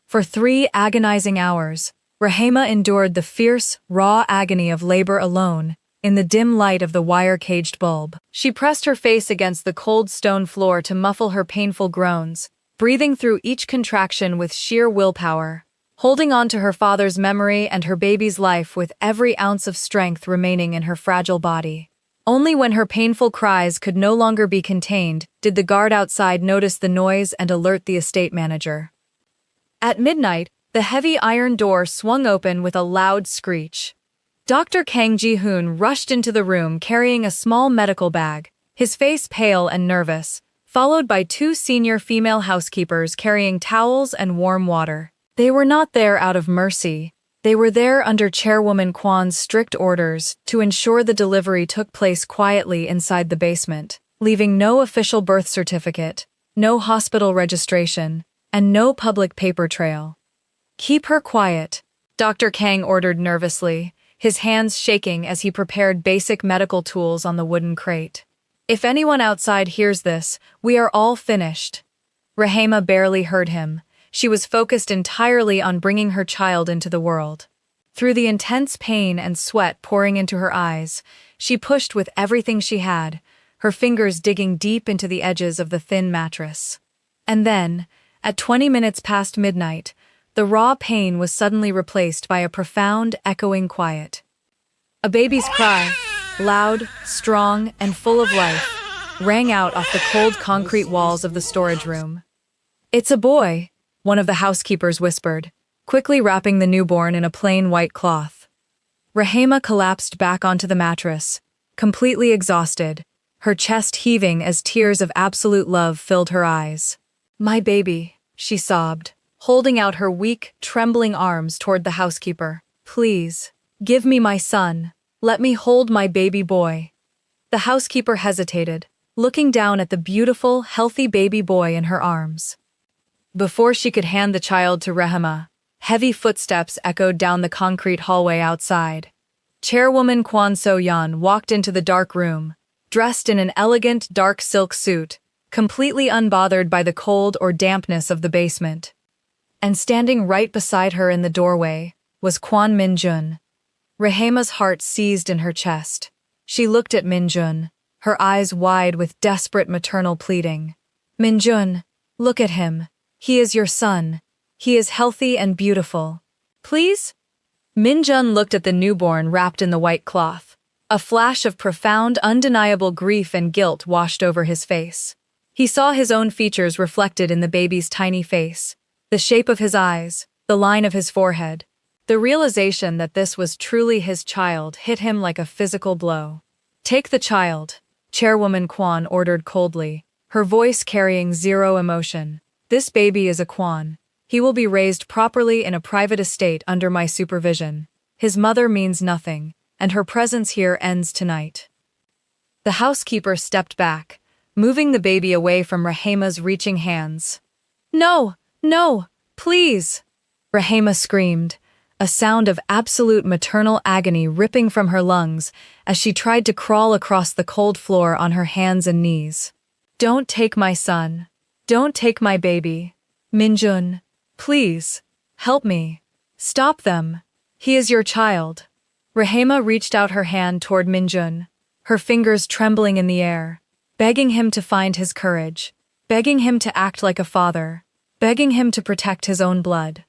For 3 agonizing hours, Rehema endured the fierce, raw agony of labor alone, in the dim light of the wire-caged bulb. She pressed her face against the cold stone floor to muffle her painful groans, breathing through each contraction with sheer willpower, holding on to her father's memory and her baby's life with every ounce of strength remaining in her fragile body. Only when her painful cries could no longer be contained did the guard outside notice the noise and alert the estate manager. At midnight, the heavy iron door swung open with a loud screech. Dr. Kang Ji-hoon rushed into the room carrying a small medical bag, his face pale and nervous, followed by 2 senior female housekeepers carrying towels and warm water. They were not there out of mercy. They were there under Chairwoman Kwon's strict orders to ensure the delivery took place quietly inside the basement, leaving no official birth certificate, no hospital registration, and no public paper trail. "Keep her quiet," Dr. Kang ordered nervously, his hands shaking as he prepared basic medical tools on the wooden crate. "If anyone outside hears this, we are all finished." Rehema barely heard him. She was focused entirely on bringing her child into the world. Through the intense pain and sweat pouring into her eyes, she pushed with everything she had, her fingers digging deep into the edges of the thin mattress. And then, at 20 minutes past midnight, the raw pain was suddenly replaced by a profound, echoing quiet. A baby's cry, loud, strong, and full of life, rang out off the cold concrete walls of the storage room. "It's a boy," one of the housekeepers whispered, quickly wrapping the newborn in a plain white cloth. Rehema collapsed back onto the mattress, completely exhausted, her chest heaving as tears of absolute love filled her eyes. "My baby," she sobbed, holding out her weak, trembling arms toward the housekeeper. "Please, give me my son. Let me hold my baby boy." The housekeeper hesitated, looking down at the beautiful, healthy baby boy in her arms. Before she could hand the child to Rehema, heavy footsteps echoed down the concrete hallway outside. Chairwoman Kwon So-yeon walked into the dark room, dressed in an elegant dark silk suit, completely unbothered by the cold or dampness of the basement. And standing right beside her in the doorway was Kwon Min-jun. Rehema's heart seized in her chest. She looked at Min-jun, her eyes wide with desperate maternal pleading. "Min-jun, look at him. He is your son. He is healthy and beautiful. Please?" Min-jun looked at the newborn wrapped in the white cloth. A flash of profound, undeniable grief and guilt washed over his face. He saw his own features reflected in the baby's tiny face, the shape of his eyes, the line of his forehead. The realization that this was truly his child hit him like a physical blow. "Take the child," Chairwoman Kwon ordered coldly, her voice carrying zero emotion. "This baby is a Kwon. He will be raised properly in a private estate under my supervision. His mother means nothing, and her presence here ends tonight." The housekeeper stepped back, moving the baby away from Rehema's reaching hands. "No, no, please!" Rehema screamed, a sound of absolute maternal agony ripping from her lungs as she tried to crawl across the cold floor on her hands and knees. "Don't take my son. Don't take my baby. Min-jun, please, help me. Stop them. He is your child." Rehema reached out her hand toward Min-jun, her fingers trembling in the air, begging him to find his courage, begging him to act like a father, begging him to protect his own blood.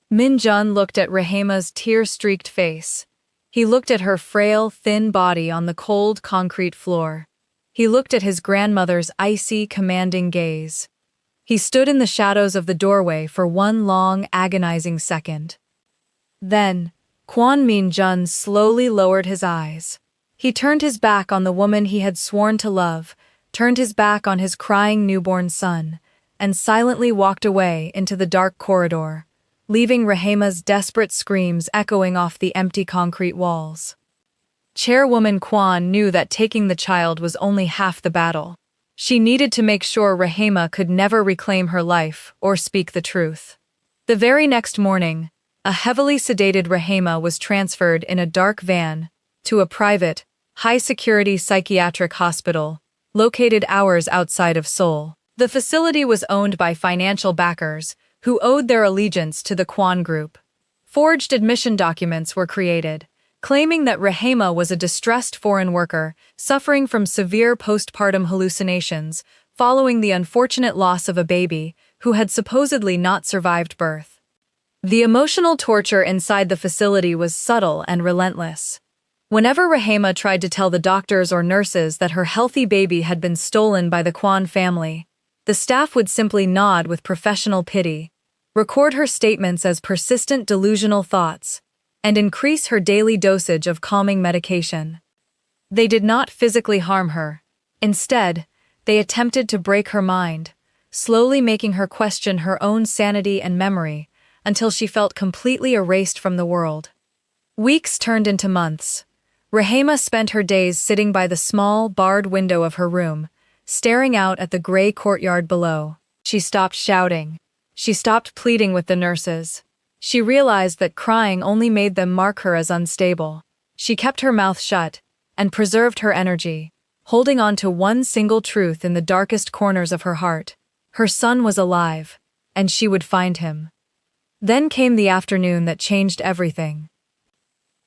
Min-jun looked at Rehema's tear-streaked face. He looked at her frail, thin body on the cold concrete floor. He looked at his grandmother's icy, commanding gaze. He stood in the shadows of the doorway for one long, agonizing second. Then, Kwon Min-jun slowly lowered his eyes. He turned his back on the woman he had sworn to love, turned his back on his crying newborn son, and silently walked away into the dark corridor, leaving Rehema's desperate screams echoing off the empty concrete walls. Chairwoman Kwon knew that taking the child was only half the battle. She needed to make sure Rehema could never reclaim her life or speak the truth. The very next morning, a heavily sedated Rehema was transferred in a dark van to a private, high-security psychiatric hospital located hours outside of Seoul. The facility was owned by financial backers who owed their allegiance to the Kwon Group. Forged admission documents were created, claiming that Rehema was a distressed foreign worker suffering from severe postpartum hallucinations following the unfortunate loss of a baby who had supposedly not survived birth. The emotional torture inside the facility was subtle and relentless. Whenever Rehema tried to tell the doctors or nurses that her healthy baby had been stolen by the Kwon family, the staff would simply nod with professional pity, record her statements as persistent delusional thoughts, and increase her daily dosage of calming medication. They did not physically harm her. Instead, they attempted to break her mind, slowly making her question her own sanity and memory until she felt completely erased from the world. Weeks turned into months. Rehema spent her days sitting by the small, barred window of her room, staring out at the gray courtyard below. She stopped shouting. She stopped pleading with the nurses. She realized that crying only made them mark her as unstable. She kept her mouth shut and preserved her energy, holding on to one single truth in the darkest corners of her heart. Her son was alive, and she would find him. Then came the afternoon that changed everything.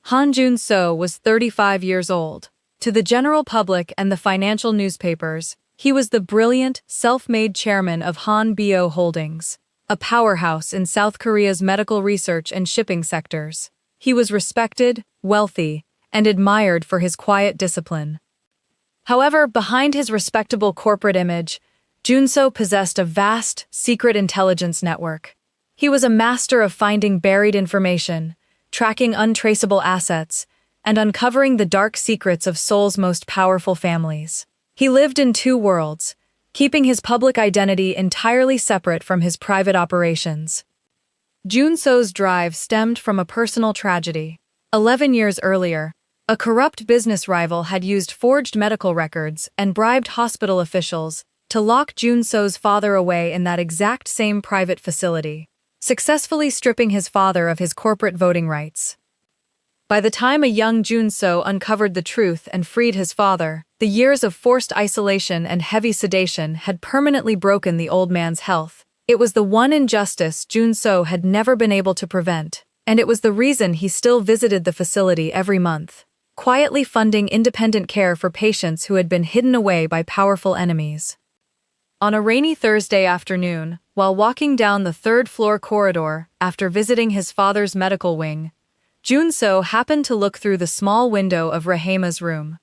Han Jun-so was 35 years old. To the general public and the financial newspapers, he was the brilliant, self-made chairman of Han Bio Holdings, a powerhouse in South Korea's medical research and shipping sectors. He was respected, wealthy, and admired for his quiet discipline. However, behind his respectable corporate image, Jun-so possessed a vast, secret intelligence network. He was a master of finding buried information, tracking untraceable assets, and uncovering the dark secrets of Seoul's most powerful families. He lived in two worlds, keeping his public identity entirely separate from his private operations. Jun-so's drive stemmed from a personal tragedy. 11 years earlier, a corrupt business rival had used forged medical records and bribed hospital officials to lock Jun-so's father away in that exact same private facility, successfully stripping his father of his corporate voting rights. By the time a young Jun-so uncovered the truth and freed his father, the years of forced isolation and heavy sedation had permanently broken the old man's health. It was the one injustice Jun-so had never been able to prevent, and it was the reason he still visited the facility every month, quietly funding independent care for patients who had been hidden away by powerful enemies. On a rainy Thursday afternoon, while walking down the third-floor corridor after visiting his father's medical wing, Jun-so happened to look through the small window of Rehema's room.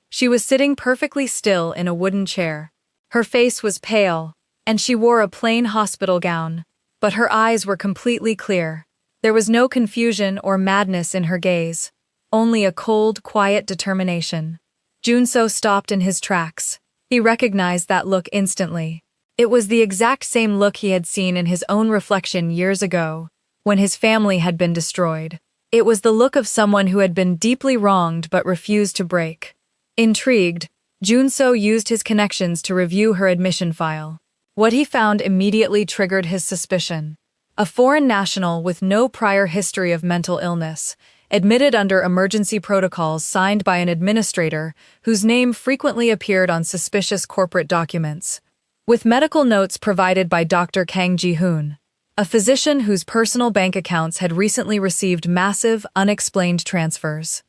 She was sitting perfectly still in a wooden chair. Her face was pale, and she wore a plain hospital gown, but her eyes were completely clear. There was no confusion or madness in her gaze, only a cold, quiet determination. Jun-so stopped in his tracks. He recognized that look instantly. It was the exact same look he had seen in his own reflection years ago, when his family had been destroyed. It was the look of someone who had been deeply wronged but refused to break. Intrigued, Jun-so used his connections to review her admission file. What he found immediately triggered his suspicion. a foreign national with no prior history of mental illness, admitted under emergency protocols signed by an administrator whose name frequently appeared on suspicious corporate documents, with medical notes provided by Dr. Kang Ji-hoon, a physician whose personal bank accounts had recently received massive, unexplained transfers.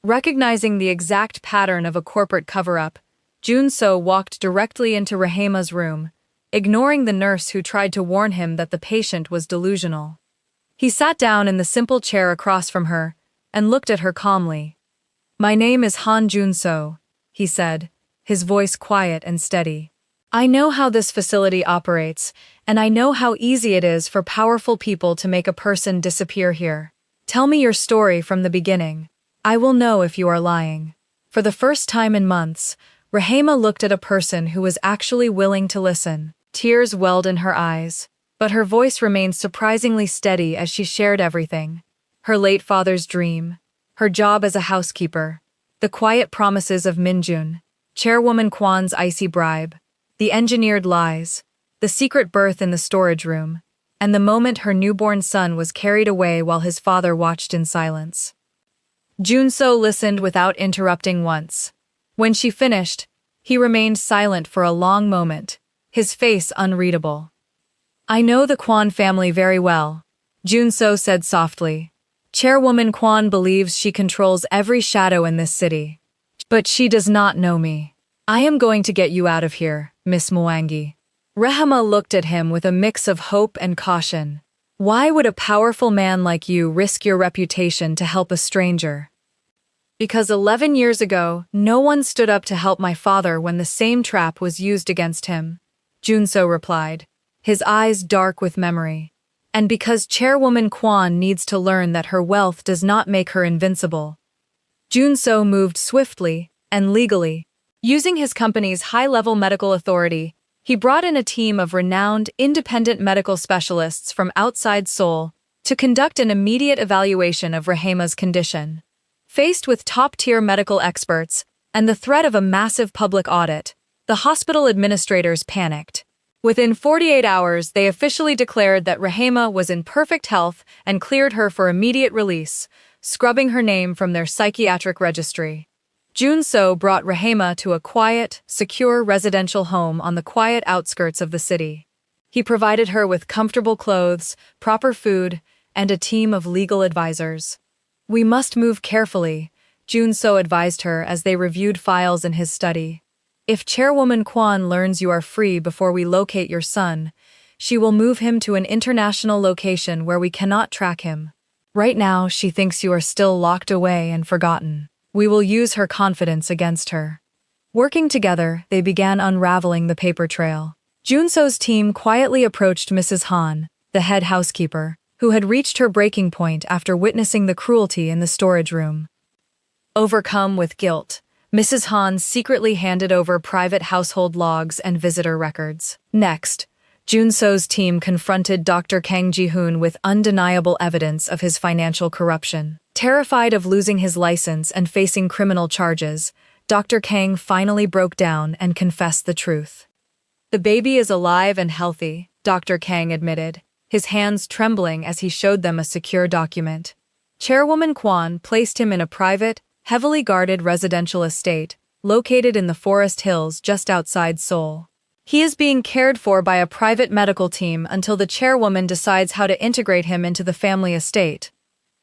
Recognizing the exact pattern of a corporate cover-up, Jun-so walked directly into Rehema's room, ignoring the nurse who tried to warn him that the patient was delusional. He sat down in the simple chair across from her and looked at her calmly. "My name is Han Jun-so," he said, his voice quiet and steady. "I know how this facility operates, and I know how easy it is for powerful people to make a person disappear here. Tell me your story from the beginning. I will know if you are lying." For the first time in months, Rehema looked at a person who was actually willing to listen. Tears welled in her eyes, but her voice remained surprisingly steady as she shared everything. Her late father's dream, her job as a housekeeper, the quiet promises of Min-jun, Chairwoman Kwon's icy bribe, the engineered lies, the secret birth in the storage room, and the moment her newborn son was carried away while his father watched in silence. Jun-so listened without interrupting once. When she finished, he remained silent for a long moment, his face unreadable. "I know the Kwon family very well," Jun-so said softly. "Chairwoman Kwon believes she controls every shadow in this city. But she does not know me. I am going to get you out of here, Miss Mwangi." Rehema looked at him with a mix of hope and caution. "Why would a powerful man like you risk your reputation to help a stranger?" "Because 11 years ago, no one stood up to help my father when the same trap was used against him," Jun-so replied, his eyes dark with memory. "And because Chairwoman Kwon needs to learn that her wealth does not make her invincible." Jun-so moved swiftly and legally. Using his company's high-level medical authority, he brought in a team of renowned, independent medical specialists from outside Seoul to conduct an immediate evaluation of Rehema's condition. Faced with top-tier medical experts and the threat of a massive public audit, the hospital administrators panicked. Within 48 hours, they officially declared that Rehema was in perfect health and cleared her for immediate release, scrubbing her name from their psychiatric registry. Jun-so brought Rehema to a quiet, secure residential home on the quiet outskirts of the city. He provided her with comfortable clothes, proper food, and a team of legal advisors. "We must move carefully," Jun-so advised her as they reviewed files in his study. "If Chairwoman Kwon learns you are free before we locate your son, she will move him to an international location where we cannot track him. Right now, she thinks you are still locked away and forgotten. We will use her confidence against her." Working together, they began unraveling the paper trail. Jun-so's team quietly approached Mrs. Han, the head housekeeper, who had reached her breaking point after witnessing the cruelty in the storage room. Overcome with guilt, Mrs. Han secretly handed over private household logs and visitor records. Next, Jun-so's team confronted Dr. Kang Ji-hoon with undeniable evidence of his financial corruption. Terrified of losing his license and facing criminal charges, Dr. Kang finally broke down and confessed the truth. "The baby is alive and healthy," Dr. Kang admitted, his hands trembling as he showed them a secure document. Chairwoman Kwon placed him in a private, heavily guarded residential estate, located in the forest hills just outside Seoul. He is being cared for by a private medical team until the chairwoman decides how to integrate him into the family estate.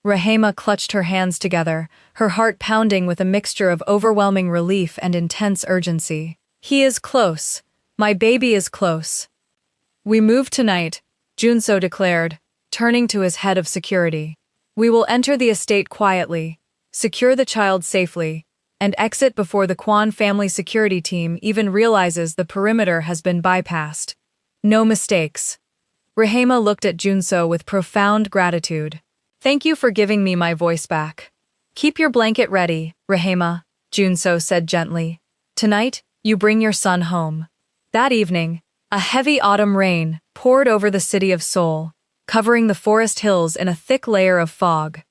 Rehema clutched her hands together, her heart pounding with a mixture of overwhelming relief and intense urgency. "He is close. My baby is close." "We move tonight," Jun-so declared, turning to his head of security. "We will enter the estate quietly, secure the child safely, and exit before the Kwon family security team even realizes the perimeter has been bypassed. No mistakes." Rehema looked at Jun-so with profound gratitude. "Thank you for giving me my voice back." "Keep your blanket ready, Rehema," Jun-so said gently. "Tonight, you bring your son home." That evening, a heavy autumn rain poured over the city of Seoul, covering the forest hills in a thick layer of fog.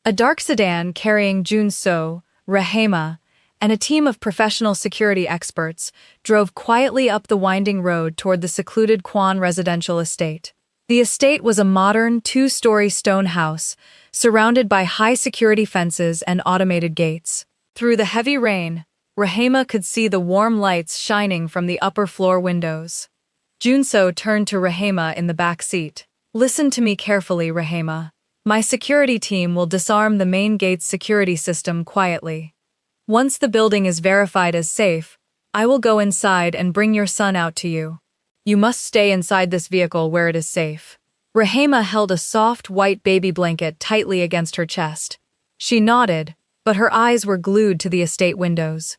A dark sedan carrying Jun-so, Rehema, and a team of professional security experts drove quietly up the winding road toward the secluded Kwon residential estate. The estate was a modern, two-story stone house, surrounded by high-security fences and automated gates. Through the heavy rain, Rehema could see the warm lights shining from the upper-floor windows. Junso turned to Rehema in the back seat. "Listen to me carefully, Rehema. My security team will disarm the main gate's security system quietly. Once the building is verified as safe, I will go inside and bring your son out to you. You must stay inside this vehicle where it is safe." Rehema held a soft, white baby blanket tightly against her chest. She nodded, but her eyes were glued to the estate windows.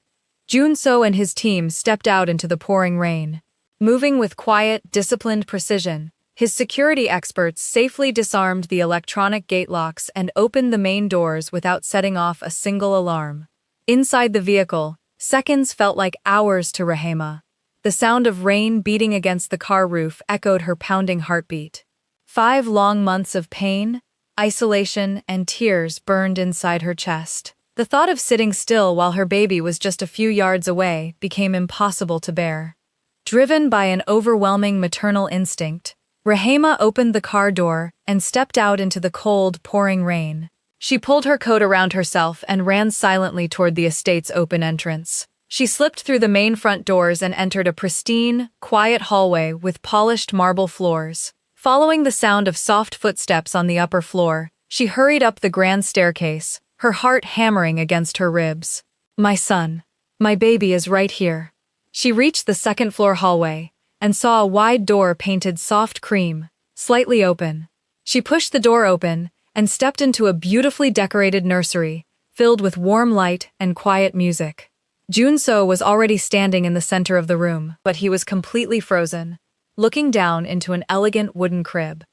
Junso and his team stepped out into the pouring rain. Moving with quiet, disciplined precision, his security experts safely disarmed the electronic gate locks and opened the main doors without setting off a single alarm. Inside the vehicle, seconds felt like hours to Rehema. The sound of rain beating against the car roof echoed her pounding heartbeat. 5 long months of pain, isolation, and tears burned inside her chest. The thought of sitting still while her baby was just a few yards away became impossible to bear. Driven by an overwhelming maternal instinct, Rehema opened the car door and stepped out into the cold, pouring rain. She pulled her coat around herself and ran silently toward the estate's open entrance. She slipped through the main front doors and entered a pristine, quiet hallway with polished marble floors. Following the sound of soft footsteps on the upper floor, she hurried up the grand staircase, her heart hammering against her ribs. "My son. My baby is right here." She reached the second-floor hallway and saw a wide door painted soft cream, slightly open. She pushed the door open and stepped into a beautifully decorated nursery, filled with warm light and quiet music. Junso was already standing in the center of the room, but he was completely frozen, looking down into an elegant wooden crib.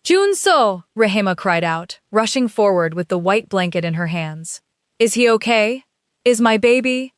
"Junso!" Rehema cried out, rushing forward with the white blanket in her hands. "Is he okay? Is my baby?"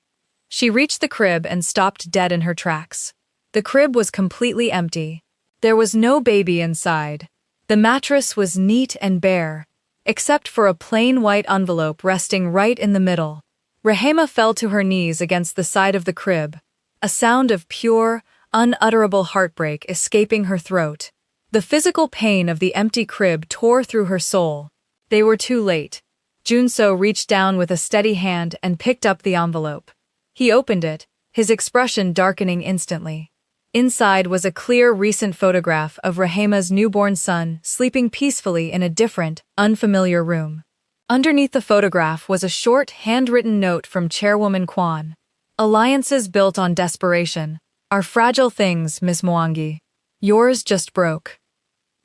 She reached the crib and stopped dead in her tracks. The crib was completely empty. There was no baby inside. The mattress was neat and bare, except for a plain white envelope resting right in the middle. Rehema fell to her knees against the side of the crib, a sound of pure, unutterable heartbreak escaping her throat. The physical pain of the empty crib tore through her soul. They were too late. Junso reached down with a steady hand and picked up the envelope. He opened it, his expression darkening instantly. Inside was a clear, recent photograph of Rehema's newborn son sleeping peacefully in a different, unfamiliar room. Underneath the photograph was a short, handwritten note from Chairwoman Kwon. "Alliances built on desperation are fragile things, Miss Mwangi. Yours just broke."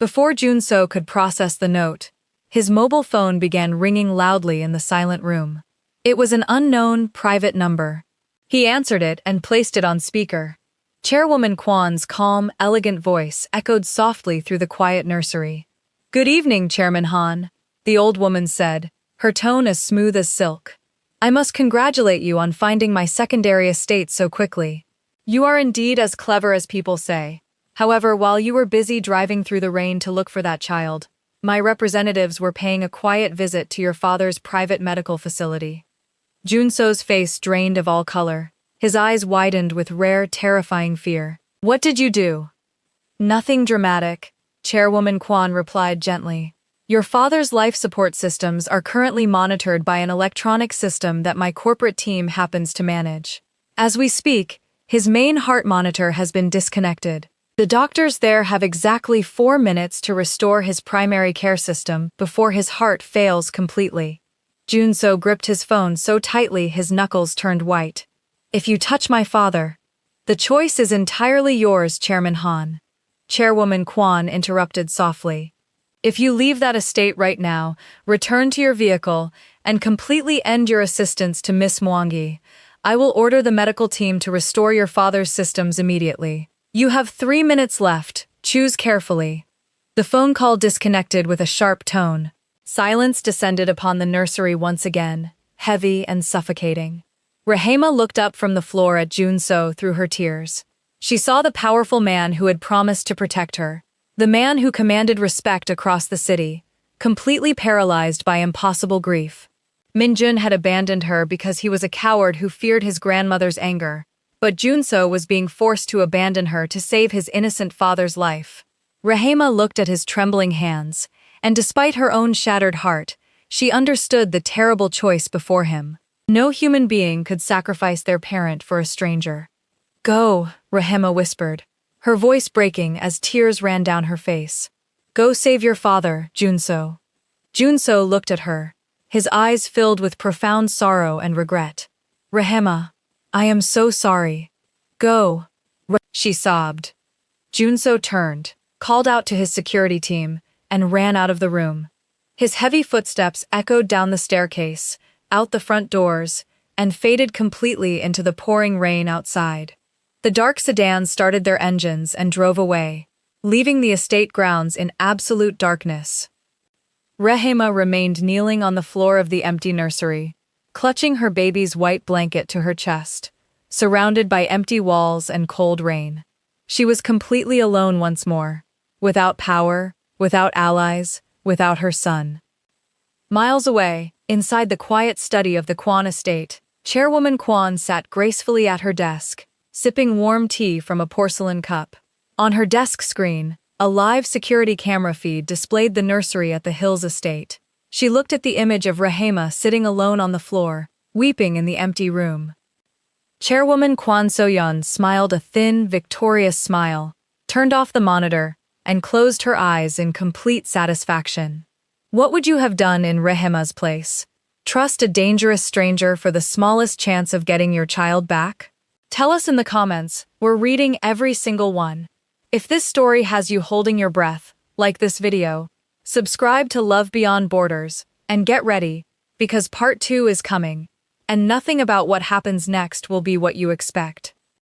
Before Junso could process the note, his mobile phone began ringing loudly in the silent room. It was an unknown, private number. He answered it and placed it on speaker. Chairwoman Kwon's calm, elegant voice echoed softly through the quiet nursery. "Good evening, Chairman Han," the old woman said, her tone as smooth as silk. "I must congratulate you on finding my secondary estate so quickly. You are indeed as clever as people say. However, while you were busy driving through the rain to look for that child, my representatives were paying a quiet visit to your father's private medical facility." Junso's face drained of all color. His eyes widened with rare, terrifying fear. "What did you do?" "Nothing dramatic," Chairwoman Kwon replied gently. "Your father's life support systems are currently monitored by an electronic system that my corporate team happens to manage. As we speak, his main heart monitor has been disconnected. The doctors there have exactly 4 minutes to restore his primary care system before his heart fails completely." Junso gripped his phone so tightly his knuckles turned white. "If you touch my father, the choice is entirely yours, Chairman Han." Chairwoman Kwon interrupted softly. "If you leave that estate right now, return to your vehicle, and completely end your assistance to Miss Mwangi, I will order the medical team to restore your father's systems immediately. You have 3 minutes left. Choose carefully." The phone call disconnected with a sharp tone. Silence descended upon the nursery once again, heavy and suffocating. Rehema looked up from the floor at Junso through her tears. She saw the powerful man who had promised to protect her, the man who commanded respect across the city, completely paralyzed by impossible grief. Min-jun had abandoned her because he was a coward who feared his grandmother's anger, but Junso was being forced to abandon her to save his innocent father's life. Rehema looked at his trembling hands, and despite her own shattered heart, she understood the terrible choice before him. No human being could sacrifice their parent for a stranger. Go, Rehema whispered, her voice breaking as tears ran down her face. Go save your father, Junso. Junso looked at her, his eyes filled with profound sorrow and regret. Rehema, I am so sorry. Go, she sobbed. Junso turned, called out to his security team, and ran out of the room. His heavy footsteps echoed down the staircase, out the front doors, and faded completely into the pouring rain outside. The dark sedans started their engines and drove away, leaving the estate grounds in absolute darkness. Rehema remained kneeling on the floor of the empty nursery, clutching her baby's white blanket to her chest, surrounded by empty walls and cold rain. She was completely alone once more, without power, without allies, without her son. Miles away, inside the quiet study of the Kwon estate, Chairwoman Kwon sat gracefully at her desk, sipping warm tea from a porcelain cup. On her desk screen, a live security camera feed displayed the nursery at the Hills estate. She looked at the image of Rehema sitting alone on the floor, weeping in the empty room. Chairwoman Kwon So-yeon smiled a thin, victorious smile, turned off the monitor, and closed her eyes in complete satisfaction. What would you have done in Rehema's place? Trust a dangerous stranger for the smallest chance of getting your child back? Tell us in the comments. We're reading every single one. If this story has you holding your breath, like this video, subscribe to Love Beyond Borders, and get ready, because part 2 is coming, and nothing about what happens next will be what you expect.